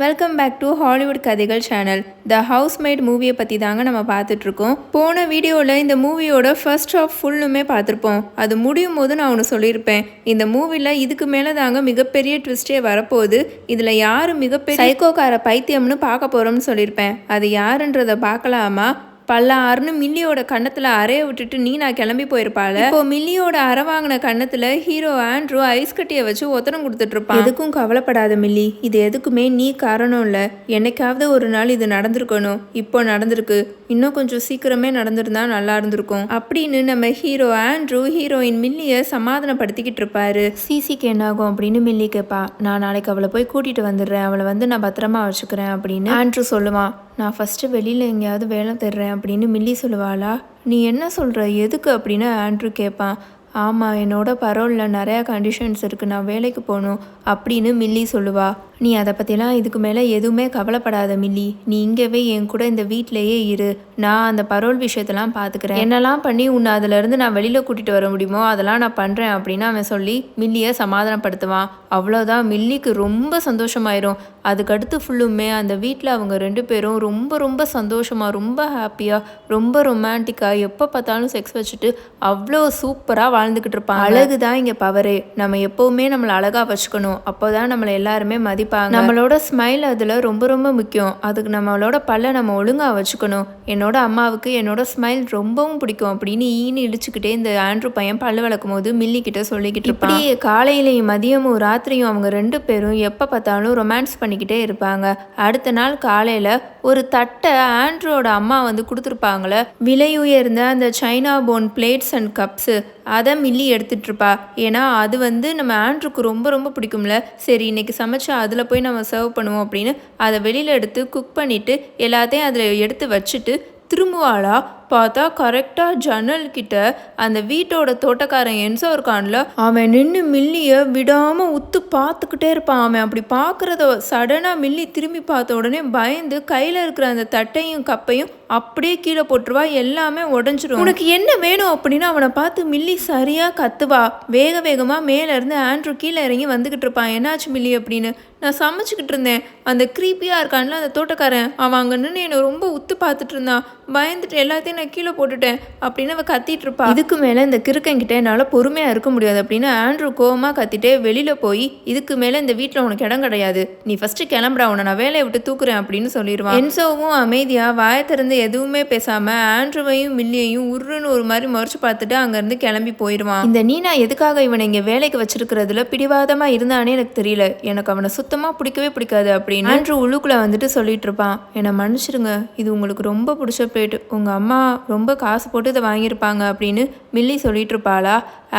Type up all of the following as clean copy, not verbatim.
Welcome back to Hollywood கதைகள் channel. த housemate மூவியை பற்றி தாங்க நம்ம பார்த்துட்ருக்கோம். போன வீடியோவில் இந்த மூவியோட ஃபர்ஸ்ட் ஹாஃப் ஃபுல்லுமே பார்த்துருப்போம். அது முடியும் போது நான் ஒன்று சொல்லியிருப்பேன், இந்த மூவியில் இதுக்கு மேலே தாங்க மிகப்பெரிய ட்விஸ்டே வரப்போகுது, இதில் யார் மிகப்பெரிய சைக்கோக்கார பைத்தியம்னு பார்க்க போகிறோம்னு சொல்லியிருப்பேன். அது யாருன்றதை பார்க்கலாமா? பல்லாருன்னு மில்லியோட கன்னத்தில் அறைய விட்டுட்டு நீனா கிளம்பி போயிருப்பாள். இப்போ மில்லியோட அறை வாங்கின கன்னத்தில் ஹீரோ ஆண்ட்ரூ ஐஸ் கட்டியை வச்சு ஒத்தனம் கொடுத்துட்டு இருப்பான். எதுக்கும் கவலைப்படாத மில்லி, இது எதுக்குமே நீ காரணம் இல்லை. என்னைக்காவது ஒரு நாள் இது நடந்திருக்கணும், இப்போ நடந்திருக்கு, இன்னும் கொஞ்சம் சீக்கிரமே நடந்திருந்தா நல்லா இருந்திருக்கும் அப்படின்னு நம்ம ஹீரோ ஆண்ட்ரூ ஹீரோயின் மில்லியை சமாதானப்படுத்திக்கிட்டு இருப்பாரு. சிசிக்கு என்னாகும் அப்படின்னு மில்லி கேட்பா. நான் நாளைக்கு அவளை போய் கூட்டிட்டு வந்துடுறேன், அவளை வந்து நான் பத்திரமா வச்சுக்கிறேன் அப்படின்னு ஆண்ட்ரூ சொல்லுவான். நான் ஃபஸ்ட்டு வெளியில் எங்கேயாவது வேலை தேடுறேன் அப்படின்னு மில்லி சொல்லுவாளா? நீ என்ன சொல்கிற, எதுக்கு அப்படின்னு ஆண்ட்ரூ கேட்பான். ஆமாம், என்னோட பரோலில் நிறையா கண்டிஷன்ஸ் இருக்குது, நான் வேலைக்கு போகணும் அப்படின்னு மில்லி சொல்லுவா. நீ அதை பற்றிலாம் இதுக்கு மேலே எதுவுமே கவலைப்படாத மில்லி, நீ இங்கேவே என் கூட இந்த வீட்டிலையே இரு, நான் அந்த பரோல் விஷயத்தெல்லாம் பார்த்துக்கிறேன், என்னெல்லாம் பண்ணி உன்னை அதிலேருந்து நான் வெளியில் கூட்டிகிட்டு வர முடியுமோ அதெல்லாம் நான் பண்ணுறேன் அப்படின்னு அவன் சொல்லி மில்லியை சமாதானப்படுத்துவான். அவ்வளோதான், மில்லிக்கு ரொம்ப சந்தோஷமாயிரும். அதுக்கடுத்து ஃபுல்லுமே அந்த வீட்டில் அவங்க ரெண்டு பேரும் ரொம்ப ரொம்ப சந்தோஷமாக, ரொம்ப ஹாப்பியாக, ரொம்ப ரொமான்டிக்காக, எப்போ பார்த்தாலும் செக்ஸ் வச்சுட்டு அவ்வளோ சூப்பராக வாழ்ந்துக்கிட்டு இருப்பாங்க. அழகு தான் இங்கே பவரே. நம்ம எப்போவுமே நம்மளை அழகாக வச்சுக்கணும், அப்போ தான் நம்மளை எல்லாருமே மதிப்பாங்க. நம்மளோட ஸ்மைல் அதில் ரொம்ப ரொம்ப முக்கியம். அதுக்கு நம்மளோட பல்ல நம்ம ஒழுங்காக வச்சுக்கணும். என்னோட அம்மாவுக்கு என்னோட ஸ்மைல் ரொம்பவும் பிடிக்கும் அப்படின்னு ஈனு இழிச்சுக்கிட்டே இந்த ஆண்ட்ரூ பையன் பல்லு விளக்கும் போது மில்லி கிட்ட சொல்லிக்கிட்டு இருப்பான். இப்படி காலையிலையும் மதியமும் ராத்திரியும் அவங்க ரெண்டு பேரும் எப்போ பார்த்தாலும் ரொமான்ஸ் பண்ணிக்கிட்டே இருப்பாங்க. அடுத்த நாள் காலையில் ஒரு தட்டை ஆண்ட்ரூவோட அம்மா வந்து கொடுத்துருப்பாங்களே, விலை உயர்ந்த அந்த china bone plates and cups, அதை மில்லி எடுத்துகிட்டு இருப்பா. ஏன்னா அது வந்து நம்ம ஆண்ட்ரூக்கு ரொம்ப ரொம்ப பிடிக்கும்ல. சரி, இன்னைக்கு சமைச்சு அதில் போய் நம்ம சர்வ் பண்ணுவோம் அப்படின்னு அதை வெளியில் எடுத்து குக் பண்ணிவிட்டு எல்லாத்தையும் அதில் எடுத்து வச்சுட்டு திரும்புவாளா. பார்த்தா கரெக்டாக ஜன்னல் கிட்ட அந்த வீட்டோட தோட்டக்காரன் என்சோ இருக்கான்ல, அவன் நின்று மில்லியை விடாமல் உத்து பார்த்துக்கிட்டே இருப்பான். அவன் அப்படி பார்க்குறத சடனாக மில்லி திரும்பி பார்த்த உடனே பயந்து கையில் இருக்கிற அந்த தட்டையும் கப்பையும் அப்படியே கீழே போட்டுருவா. எல்லாமே உடஞ்சிரும். உனக்கு என்ன வேணும் அப்படின்னு அவனை பார்த்து மில்லி சரியாக கத்துவா. வேக வேகமாக மேலேருந்து ஆண்ட்ரூ கீழே இறங்கி வந்துக்கிட்டு இருப்பான். என்னாச்சு மில்லி அப்படின்னு. நான் சமைச்சிக்கிட்டு இருந்தேன், அந்த க்ரீப்பியாக இருக்கான்ல அந்த தோட்டக்காரன், அவன் அங்கே நின்று என்னை ரொம்ப உத்து பார்த்துட்டு இருந்தான், பயந்துட்டு எல்லாத்தையும் நான் கீழே போட்டுட்டேன் அப்படின்னு அவள் கத்திட்டு இருப்பா. இதுக்கு மேலே இந்த கிறுக்கங்கிட்ட என்னால் பொறுமையாக இருக்க முடியாது அப்படின்னு ஆண்ட்ரூ கோவமாக கத்திட்டே வெளியில் போய், இதுக்கு மேலே இந்த வீட்டில் உனக்கு இடம் கிடையாது, நீ ஃபஸ்ட்டு கிளம்புறா, உன்னை நான் வேலையை விட்டு தூக்குறேன் அப்படின்னு சொல்லிடுவான். என்சோவும் அமைதியாக வாயை திறந்து எதுவுமே பேசாமல் ஆண்ட்ரூவையும் மில்லியையும் உருன்னு ஒரு மாதிரி முறைச்சு பார்த்துட்டு அங்கேருந்து கிளம்பி போயிடுவான். இந்த நீனா எதுக்காக இவனை இங்கே வேலைக்கு வச்சிருக்கிறதுல பிடிவாதமாக இருந்தானே எனக்கு தெரியல, எனக்கு அவனை சுத்தமாக பிடிக்கவே பிடிக்காது அப்படின்னு ஆண்ட்ரூ உள்ளுக்குள்ளே வந்துட்டு சொல்லிட்டு இருப்பான். என்னை மன்னிச்சிடுங்க, இது உங்களுக்கு ரொம்ப பிடிச்ச பிளேட், உங்கள் அம்மா ரொம்ப காசு போட்டு இதை வாங்கியிருப்பாங்க அப்படின்னு மில்லி சொல்லிட்டு இருப்பாளா.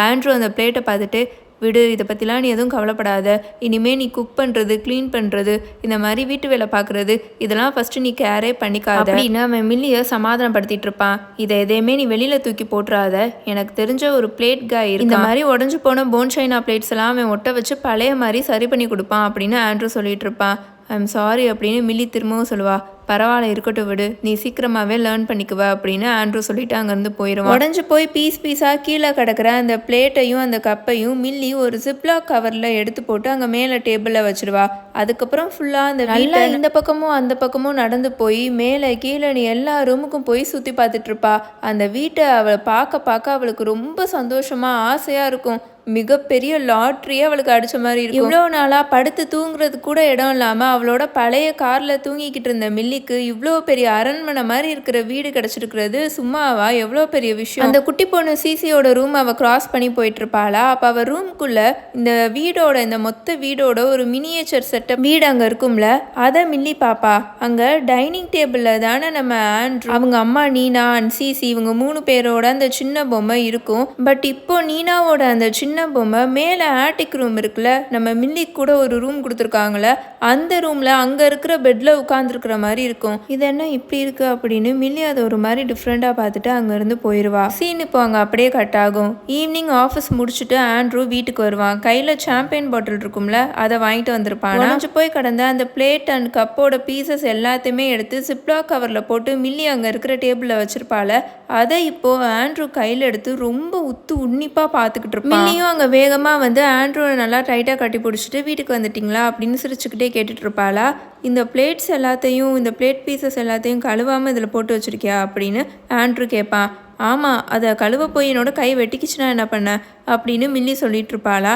ஆண்ட்ரூ அந்த பிளேட்டை பார்த்துட்டு, விடு, இதை பற்றிலாம் நீ எதுவும் கவலைப்படாத, இனிமேல் நீ குக் பண்ணுறது, க்ளீன் பண்ணுறது, இந்த மாதிரி வீட்டு வேலை பார்க்குறது, இதெல்லாம் ஃபஸ்ட்டு நீ கேரே பண்ணிக்காத அப்படின்னு அவன் மில்லியை சமாதானப்படுத்திட்டு இருப்பான். இதை எதையுமே நீ வெளியில் தூக்கி போட்டுறாத, எனக்கு தெரிஞ்ச ஒரு பிளேட் காய் இருக்கு, இந்த மாதிரி உடஞ்சி போன போன் சைனா பிளேட்ஸ் எல்லாம் அவன் ஒட்ட வச்சு பழைய மாதிரி சரி பண்ணி கொடுப்பான் அப்படின்னு ஆண்ட்ரூ சொல்லிட்டு இருப்பான். ஐம் சாரி அப்படின்னு மில்லி திரும்பவும் சொல்லுவா. பரவாயில்ல, இருக்கட்டும் விடு, நீ சீக்கிரமாகவே லேர்ன் பண்ணிக்குவ அப்படின்னு ஆண்ட்ரூ சொல்லிட்டு அங்கேருந்து போயிடுவான். உடஞ்சி போய் பீஸ் பீஸாக கீழே கிடக்கிற அந்த பிளேட்டையும் அந்த கப்பையும் மில்லி ஒரு ஜிப்லாக் கவரில் எடுத்து போட்டு அங்கே மேலே டேபிளில் வச்சிருவா. அதுக்கப்புறம் ஃபுல்லாக அந்த நல்லா இந்த பக்கமும் அந்த பக்கமும் நடந்து போய் மேலே கீழே நீ எல்லா ரூமுக்கும் போய் சுற்றி பார்த்துட்டு இருப்பா. அந்த வீட்டை அவளை பார்க்க பார்க்க அவளுக்கு ரொம்ப சந்தோஷமாக ஆசையாக இருக்கும். மிகப்பெரிய லாட்ரியே அவளுக்கு அடித்த மாதிரி இருக்கும். இவ்வளோ நாளாக படுத்து தூங்குறது கூட இடம் இல்லாமல் அவளோட பழைய காரில் தூங்கிக்கிட்டு இருந்த மில்லிக்கு இவ்வளோ பெரிய அரண்மனை மாதிரி இருக்கிற வீடு கிடச்சிருக்கிறது சும்மாவா, எவ்வளோ பெரிய விஷயம். அந்த குட்டி பொண்ணு சிசியோட ரூம் அவள் கிராஸ் பண்ணி போயிட்டு இருப்பாளா. அப்போ அவள் ரூம்குள்ளே இந்த வீடோட, இந்த மொத்த வீடோட ஒரு மினியேச்சர் செட்டப் வீடு அங்கே இருக்கும்ல, அதை மில்லி பாப்பா. அங்கே டைனிங் டேபிளில் தானே நம்ம ஆண்ட்ரூ, அவங்க அம்மா நீனா அண்ட் சிசி, இவங்க 3 பேரோட அந்த சின்ன பொம்மை இருக்கும். பட் இப்போ நீனாவோட அந்த சின்ன பொம்மை மேலே ஆட்டிக் ரூம் இருக்குல்ல, நம்ம மில்லி கூட ஒரு ரூம் கொடுத்துருக்காங்களே, அந்த ரூமில் அங்கே இருக்கிற பெட்டில் உட்காந்துருக்கிற மாதிரி இருக்கும். இது என்ன இப்படி இருக்கு அப்படின்னு மில்லி அதை ஒரு மாதிரி டிஃப்ரெண்ட்டாக பார்த்துட்டு அங்கேருந்து போயிடுவா. சீன் இப்போ அங்கே அப்படியே கட் ஆகும். ஈவினிங் ஆஃபீஸ் முடிச்சுட்டு ஆண்ட்ரூ வீட்டுக்கு வருவான். கையில் சாம்பியன் பாட்டில் இருக்கும்ல, அதை வாங்கிட்டு வந்திருப்பான். உடஞ்சி போய் கடந்த அந்த பிளேட் அண்ட் கப்போட பீசஸ் எல்லாத்தையுமே எடுத்து ஜிப்லாக் கவரில் போட்டு மில்லி அங்கே இருக்கிற டேபிளில் வச்சிருப்பாள். அதை இப்போ ஆண்ட்ரூ கையில் எடுத்து ரொம்ப உத்து உன்னிப்பாக பார்த்துக்கிட்டு இருப்பான். மில்லியும் அங்கே வேகமாக வந்து ஆண்ட்ரூவை நல்லா டைட்டாக கட்டி பிடிச்சிட்டு வீட்டுக்கு வந்துட்டிங்களா அப்படின்னு சிரிச்சுக்கிட்டே கேட்டுட்டு இருப்பாளா. இந்த பிளேட்ஸ் எல்லாத்தையும் இந்த பிளேட் பீசஸ் எல்லாத்தையும் கழுவாமல் இதில் போட்டு வச்சுருக்கியா அப்படின்னு ஆண்ட்ரூ கேட்பான். ஆமாம், அதை கழுவ போய் என்னோட கை வெட்டிக்கிச்சுன்னா என்ன பண்ண அப்படின்னு மில்லி சொல்லிட்டு இருப்பாளா.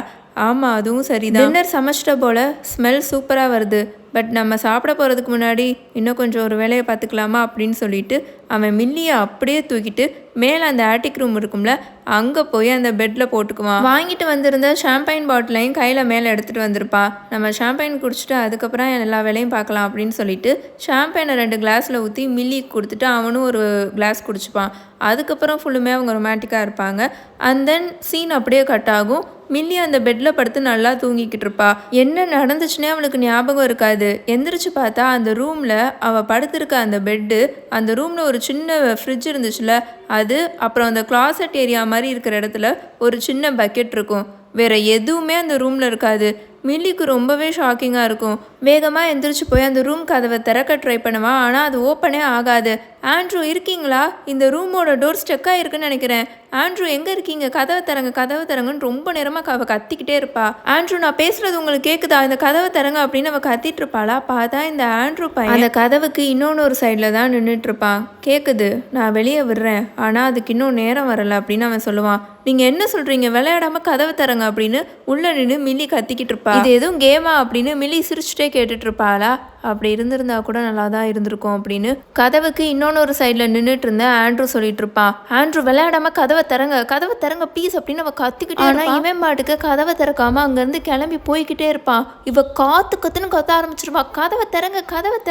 ஆமாம், அதுவும் சரிதான். டின்னர் சமைச்சிட்ட போல் ஸ்மெல் சூப்பராக வருது. பட் நம்ம சாப்பிட போகிறதுக்கு முன்னாடி இன்னும் கொஞ்சம் ஒரு வேலையை பார்த்துக்கலாமா அப்படின்னு சொல்லிட்டு அவன் மில்லியை அப்படியே தூக்கிட்டு மேலே அந்த ஆட்டிக் ரூம் இருக்கும்ல அங்கே போய் அந்த பெட்டில் போட்டுக்குவான். வாங்கிட்டு வந்திருந்த ஷாம்பைன் பாட்டிலையும் கையில் மேலே எடுத்துகிட்டு வந்திருப்பான். நம்ம ஷாம்பைன் குடிச்சிட்டு அதுக்கப்புறம் எல்லா வேலையும் பார்க்கலாம் அப்படின்னு சொல்லிட்டு ஷாம்பைனை 2 கிளாஸில் ஊற்றி மில்லிக்கு கொடுத்துட்டு அவனும் ஒரு கிளாஸ் குடிச்சுப்பான். அதுக்கப்புறம் ஃபுல்லுமே அவங்க ரொமான்டிக்காக இருப்பாங்க. அண்ட் தென் சீன் அப்படியே கட் ஆகும். மில்லி அந்த பெட்டில் படுத்து நல்லா தூங்கிக்கிட்டு இருப்பா. என்ன நடந்துச்சுன்னே அவளுக்கு ஞாபகம் இருக்காது. எந்திரிச்சு பார்த்தா அந்த ரூமில் அவள் படுத்திருக்க அந்த பெட்டு, அந்த ரூமில் ஒரு சின்ன ஃப்ரிட்ஜ் இருந்துச்சுல அது, அப்புறம் அந்த கிளாசட் ஏரியா மாதிரி இருக்கிற இடத்துல ஒரு சின்ன பக்கெட் இருக்கும். வேறு எதுவுமே அந்த ரூமில் இருக்காது. மில்லிக்கு ரொம்பவே ஷாக்கிங்காக இருக்கும். வேகமாக எந்திரிச்சு போய் அந்த ரூம் கதவை திறக்க ட்ரை பண்ணுவான். ஆனால் அது ஓப்பனே ஆகாது. ஆண்ட்ரூ இருக்கீங்களா? இந்த ரூமோட டோர் ஸ்டெக்காக இருக்குன்னு நினைக்கிறேன். ஆண்ட்ரூ எங்கே இருக்கீங்க? கதவை தரங்க கதவை தரங்கன்னு ரொம்ப நேரமாக அவள் கத்திக்கிட்டே இருப்பா. ஆண்ட்ரூ நான் பேசுகிறது உங்களுக்கு கேட்குதா? இந்த கதவை தரங்க அப்படின்னு அவள் கத்திட்டு இருப்பாளா. பார்த்தா இந்த ஆண்ட்ரூ பையன் அந்த கதவுக்கு இன்னொன்று ஒரு சைடில் தான் நின்றுட்டு இருப்பான். கேட்குது, நான் வெளியே விடுறேன், ஆனால் அதுக்கு இன்னும் நேரம் வரலை அப்படின்னு அவன் சொல்லுவான். நீங்கள் என்ன சொல்கிறீங்க? விளையாடாமல் கதவை தரங்க அப்படின்னு உள்ளே நின்று மில்லி கத்திக்கிட்டு இருப்பா. இது எதுவும் கேமா அப்படின்னு மில்லி சிரிச்சுட்டே கேட்டுட்டு இருப்பாளா. அப்படி இருந்திருந்தா கூட நல்லா தான் இருந்திருக்கும் அப்படின்னு கதவுக்கு இன்னொன்று ஒரு சைடில் நின்றுட்டு இருந்த ஆண்ட்ரூ சொல்லிட்டு இருப்பான். ஆண்ட்ரூ விளையாடாம கதவை தரங்க ப்ளீஸ் அப்படின்னு அவள் கத்திக்கிட்டே. ஆனால் இவன் மாட்டுக்கு கதவை திறக்காம அங்கேருந்து கிளம்பி போய்கிட்டே இருப்பான். இவ கத்துன்னு கத்த ஆரம்பிச்சிருவா. கதவை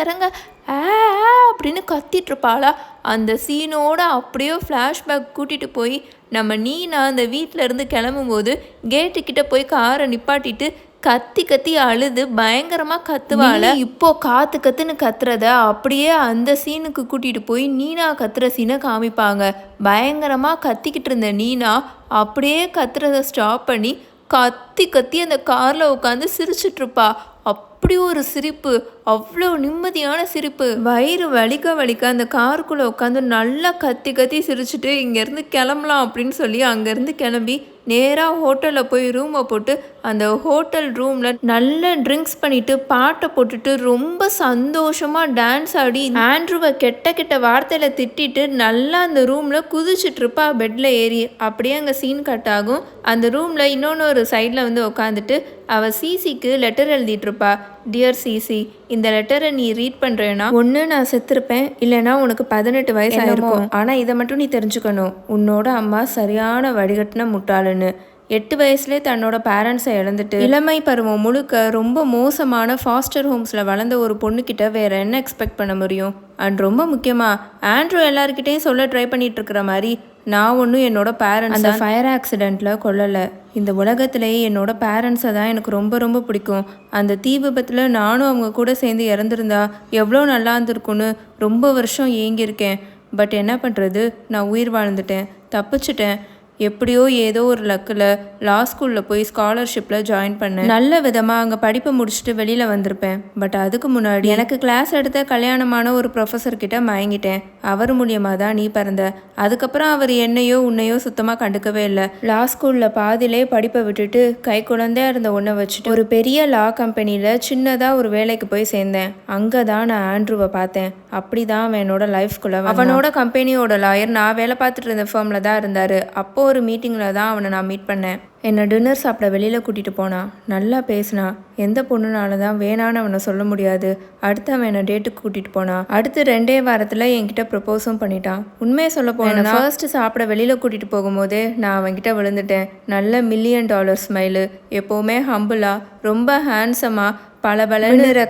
தரங்க அப்படின்னு கத்திட்டு இருப்பாளா. அந்த சீனோட அப்படியே ஃப்ளாஷ்பேக் கூட்டிகிட்டு போய் நம்ம நீனா அந்த வீட்டில் இருந்து கிளம்பும்போது கேட்டுக்கிட்ட போய் காரை நிப்பாட்டிட்டு கத்தி அழுது பயங்கரமாக கத்துவாள். இப்போ கத்துன்னு கத்துறத அப்படியே அந்த சீனுக்கு கூட்டிகிட்டு போய் நீனா கத்துற சீனை காமிப்பாங்க. பயங்கரமாக கத்திக்கிட்டு இருந்த நீனா அப்படியே கத்துறத ஸ்டாப் பண்ணி கத்தி அந்த காரில் உட்காந்து சிரிச்சிட்ருப்பா. அப்படி ஒரு சிரிப்பு, அவ்வளோ நிம்மதியான சிரிப்பு. வயிறு வலிக்க அந்த காருக்குள்ளே உட்காந்து நல்லா கத்தி சிரிச்சுட்டு இங்கேருந்து கிளம்பலாம் அப்படின்னு சொல்லி அங்கேருந்து கிளம்பி நேராக ஹோட்டலில் போய் ரூமை போட்டு அந்த ஹோட்டல் ரூமில் நல்ல ட்ரிங்க்ஸ் பண்ணிவிட்டு பாட்டை போட்டுட்டு ரொம்ப சந்தோஷமாக டான்ஸ் ஆடி ஆண்ட்ரூவை கெட்ட வார்த்தையில் திட்டிட்டு நல்லா அந்த ரூமில் குதிச்சிட்ருப்பா பெட்டில் ஏறி. அப்படியே அங்கே சீன் கட் ஆகும். அந்த ரூமில் இன்னொன்று ஒரு சைடில் வந்து உட்காந்துட்டு அவள் சிசிக்கு லெட்டர் எழுதிட்டுருப்பா. டியர் சிசி, இந்த லெட்டரை நீ ரீட் பண்ணுறேன்னா ஒன்று நான் செத்துருப்பேன், இல்லைனா உனக்கு 18 வயசு ஆயிருக்கும். ஆனால் இதை மட்டும் நீ தெரிஞ்சுக்கணும், உன்னோட அம்மா சரியான வடிகட்டின முட்டாளுன்னு. 8 வயசுலேயே தன்னோட பேரண்ட்ஸை இழந்துட்டு இளமை பருவம் முழுக்க ரொம்ப மோசமான ஃபாஸ்டர் ஹோம்ஸில் வளர்ந்த ஒரு பொண்ணுக்கிட்ட வேறு என்ன எக்ஸ்பெக்ட் பண்ண முடியும்? அண்ட் ரொம்ப முக்கியமாக ஆண்ட்ரூ எல்லாருக்கிட்டையும் சொல்ல ட்ரை பண்ணிட்டு இருக்கிற மாதிரி நான் ஒன்றும் என்னோட பேரண்ட்ஸ் அந்த ஃபயர் ஆக்சிடெண்ட்டில் கொல்லலை. இந்த உலகத்திலேயே என்னோட பேரண்ட்ஸை தான் எனக்கு ரொம்ப பிடிக்கும். அந்த தீ விபத்தில் நானும் அவங்க கூட சேர்ந்து இறந்துருந்தா எவ்வளோ நல்லா இருந்திருக்குன்னு ரொம்ப வருஷம் ஏங்கியிருக்கேன். பட் என்ன பண்ணுறது, நான் உயிர் வாழ்ந்துட்டேன், தப்பிச்சிட்டேன். எப்படியோ ஏதோ ஒரு லக்கில் லா ஸ்கூலில் போய் ஸ்காலர்ஷிப்பில் ஜாயின் பண்ணேன். நல்ல விதமாக அங்கே படிப்பை முடிச்சுட்டு வெளியில் வந்திருப்பேன். பட் அதுக்கு முன்னாடி எனக்கு கிளாஸ் எடுத்த கல்யாணமான ஒரு ப்ரொஃபஸர்கிட்ட மயங்கிட்டேன். அவர் மூலியமாக தான் நீ பிறந்த. அதுக்கப்புறம் அவர் என்னையோ உன்னையோ சுத்தமாக கண்டுக்கவே இல்லை. லா ஸ்கூலில் பாதியிலே படிப்பை விட்டுட்டு கை குழந்தையா இருந்த ஒன்றை வச்சுட்டு ஒரு பெரிய லா கம்பெனியில் சின்னதாக ஒரு வேலைக்கு போய் சேர்ந்தேன். அங்கே தான் நான் ஆண்ட்ரூவை பார்த்தேன். அப்படி தான் அவன் என்னோட லைஃப்குள்ளே. அவனோட கம்பெனியோட லாயர் நான் வேலை பார்த்துட்டு இருந்த ஃபேமில் தான் இருந்தார். அப்போ ஒரு மீட்டிங்கில் தான் அவனை நான் மீட் பண்ணேன். என்னை டின்னர் சாப்பிட வெளியில் கூட்டிகிட்டு போனான். நல்லா பேசினான். எந்த பொண்ணுனால தான் வேணான்னு அவனை சொல்ல முடியாது. அடுத்து அவன் என்னை டேட்டுக்கு கூட்டிகிட்டு போனான். அடுத்து 2 வாரத்தில் என்கிட்ட ப்ரப்போஸும் பண்ணிட்டான். உண்மையை சொல்ல போனேன், ஃபர்ஸ்ட்டு சாப்பிட வெளியில் கூட்டிகிட்டு போகும்போதே நான் அவன்கிட்ட விழுந்துட்டேன். நல்ல $1 மில்லியன் ஸ்மைலு, எப்போவுமே ஹம்பிளாக, ரொம்ப ஹேண்ட்ஸமாக, பல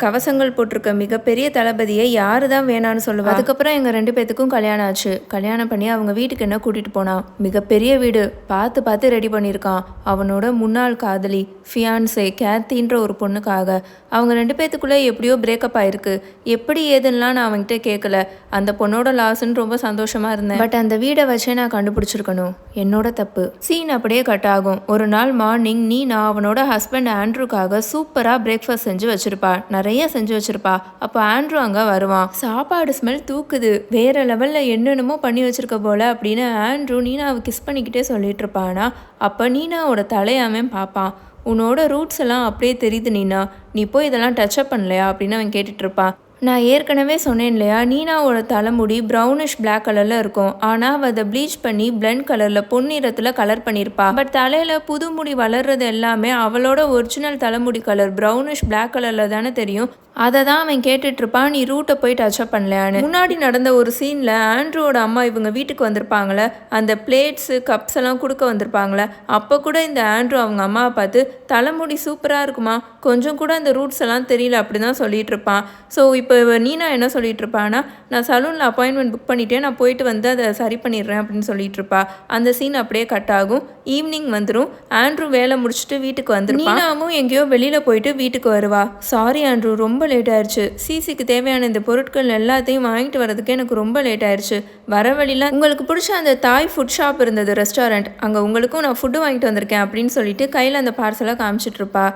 கவசங்கள் போட்டிருக்க மிகப்பெரிய தளபதியை யாரு தான் வேணான்னு சொல்லுவா. அதுக்கப்புறம் எங்கள் 2 பேத்துக்கும் கல்யாணம் ஆச்சு. கல்யாணம் பண்ணி அவங்க வீட்டுக்கு என்ன கூட்டிகிட்டு போனான். மிகப்பெரிய வீடு பார்த்து ரெடி பண்ணியிருக்கான். அவனோட முன்னாள் காதலி ஃபியான்சே கேத்தின்ற ஒரு பொண்ணுக்காக. அவங்க 2 பேத்துக்குள்ளே எப்படியோ பிரேக்கப் ஆயிருக்கு. எப்படி ஏதுன்னெலாம் நான் அவன்கிட்ட கேட்கல. அந்த பொண்ணோட லாஸ்ன்னு ரொம்ப சந்தோஷமாக இருந்தேன். பட் அந்த வீடை வச்சே நான் கண்டுபிடிச்சிருக்கணும், என்னோட தப்பு. சீன் அப்படியே கட் ஆகும். ஒரு நாள் மார்னிங் நான் அவனோட ஹஸ்பண்ட் ஆண்ட்ரூக்காக சூப்பராக பிரேக்ஃபாஸ்ட் செஞ்சு செஞ்சு வச்சிருப்பா, நிறைய செஞ்சு வச்சிருப்பா. அப்போ ஆண்ட்ரூ அங்கே வருவான். சாப்பாடு ஸ்மெல் தூக்குது, வேற லெவலில் என்னென்னமோ பண்ணி வச்சிருக்க போல அப்படின்னு ஆண்ட்ரூ நீனாவை கிஸ் பண்ணிக்கிட்டே சொல்லிட்டு இருப்பானா. அப்போ நீனாவோட தலையாமன் பார்ப்பான். உன்னோட ரூட்ஸ் எல்லாம் அப்படியே தெரியுது நீனா, நீ போய் இதெல்லாம் டச்சப் பண்ணலையா அப்படின்னு அவன் கேட்டுட்டு இருப்பான். நான் ஏற்கனவே சொன்னேன் இல்லையா, நீனாவோட தலைமுடி ப்ரௌனிஷ் பிளாக் கலரில் இருக்கும். ஆனால் அவள் அதை ப்ளீச் பண்ணி பிளண்ட் கலரில் பொன்னிறத்தில் கலர் பண்ணியிருப்பா. பட் தலையில் புது முடி வளர்றது எல்லாமே அவளோட ஒரிஜினல் தலைமுடி கலர் ப்ரௌனிஷ் பிளாக் கலரில் தானே தெரியும். அதை தான் அவன் கேட்டுட்ருப்பான், நீ ரூட்டை போய் டச்சப் பண்ணலையான்னு. முன்னாடி நடந்த ஒரு சீனில் ஆண்ட்ரூவோட அம்மா இவங்க வீட்டுக்கு வந்திருப்பாங்களே, அந்த பிளேட்ஸு கப்ஸ் எல்லாம் கொடுக்க வந்திருப்பாங்களே, அப்போ கூட இந்த ஆண்ட்ரூ அவங்க அம்மாவை பார்த்து தலைமுடி சூப்பராக இருக்குமா, கொஞ்சம் கூட அந்த ரூட்ஸ் எல்லாம் தெரியல அப்படி தான் சொல்லிட்டு இருப்பான். ஸோ இப்போ நீனா என்ன சொல்லிட்டு இருப்பான்னா, நான் சலூனில் அப்பாயின்மெண்ட் புக் பண்ணிட்டேன், நான் போயிட்டு வந்து அதை சரி பண்ணிடுறேன் அப்படின்னு சொல்லிட்டு இருப்பா. அந்த சீன் அப்படியே கட் ஆகும். ஈவினிங் வந்துடும். ஆண்ட்ரூ வேலை முடிச்சுட்டு வீட்டுக்கு வந்துடும். நீனாவும் எங்கேயோ வெளியில் போயிட்டு வீட்டுக்கு வருவா. சாரி ஆண்ட்ரூ, ரொம்ப லேட் ஆயிடுச்சு. சிசிக்கு தேவையான இந்த பொருட்கள் எல்லாத்தையும் வாங்கிட்டு வரதுக்கு எனக்கு ரொம்ப லேட் ஆயிடுச்சு. வர வழியில் உங்களுக்கு பிடிச்ச அந்த தாய் ஃபுட் ஷாப் இருந்தது, ரெஸ்டாரண்ட், அங்கே உங்களுக்கும் நான் ஃபுட்டு வாங்கிட்டு வந்திருக்கேன் அப்படின்னு சொல்லிட்டு கையில் அந்த பார்சலை காமிச்சிட்டு இருப்பா.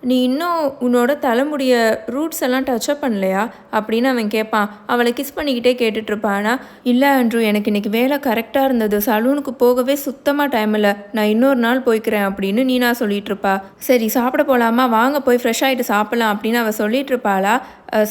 நீ இன்னும் உன்னோட தலைமுடிய ரூட்ஸ் எல்லாம் டச்சப் பண்ணலையா அப்படின்னு அவன் கேட்பான். அவளை கிஸ் பண்ணிக்கிட்டே கேட்டுட்ருப்பானா. இல்லை ஆண்ட்ரூ, எனக்கு இன்றைக்கி வேலை கரெக்டாக இருந்தது, சலூனுக்கு போகவே சுத்தமாக டைம் இல்லை, நான் இன்னொரு நாள் போய்க்கிறேன் அப்படின்னு நீனா சொல்லிகிட்ருப்பா. சரி சாப்பிட போகலாமா, வாங்க போய் ஃப்ரெஷ் ஆகிட்டு சாப்பிட்லாம் அப்படின்னு அவள் சொல்லிகிட்ருப்பாளா.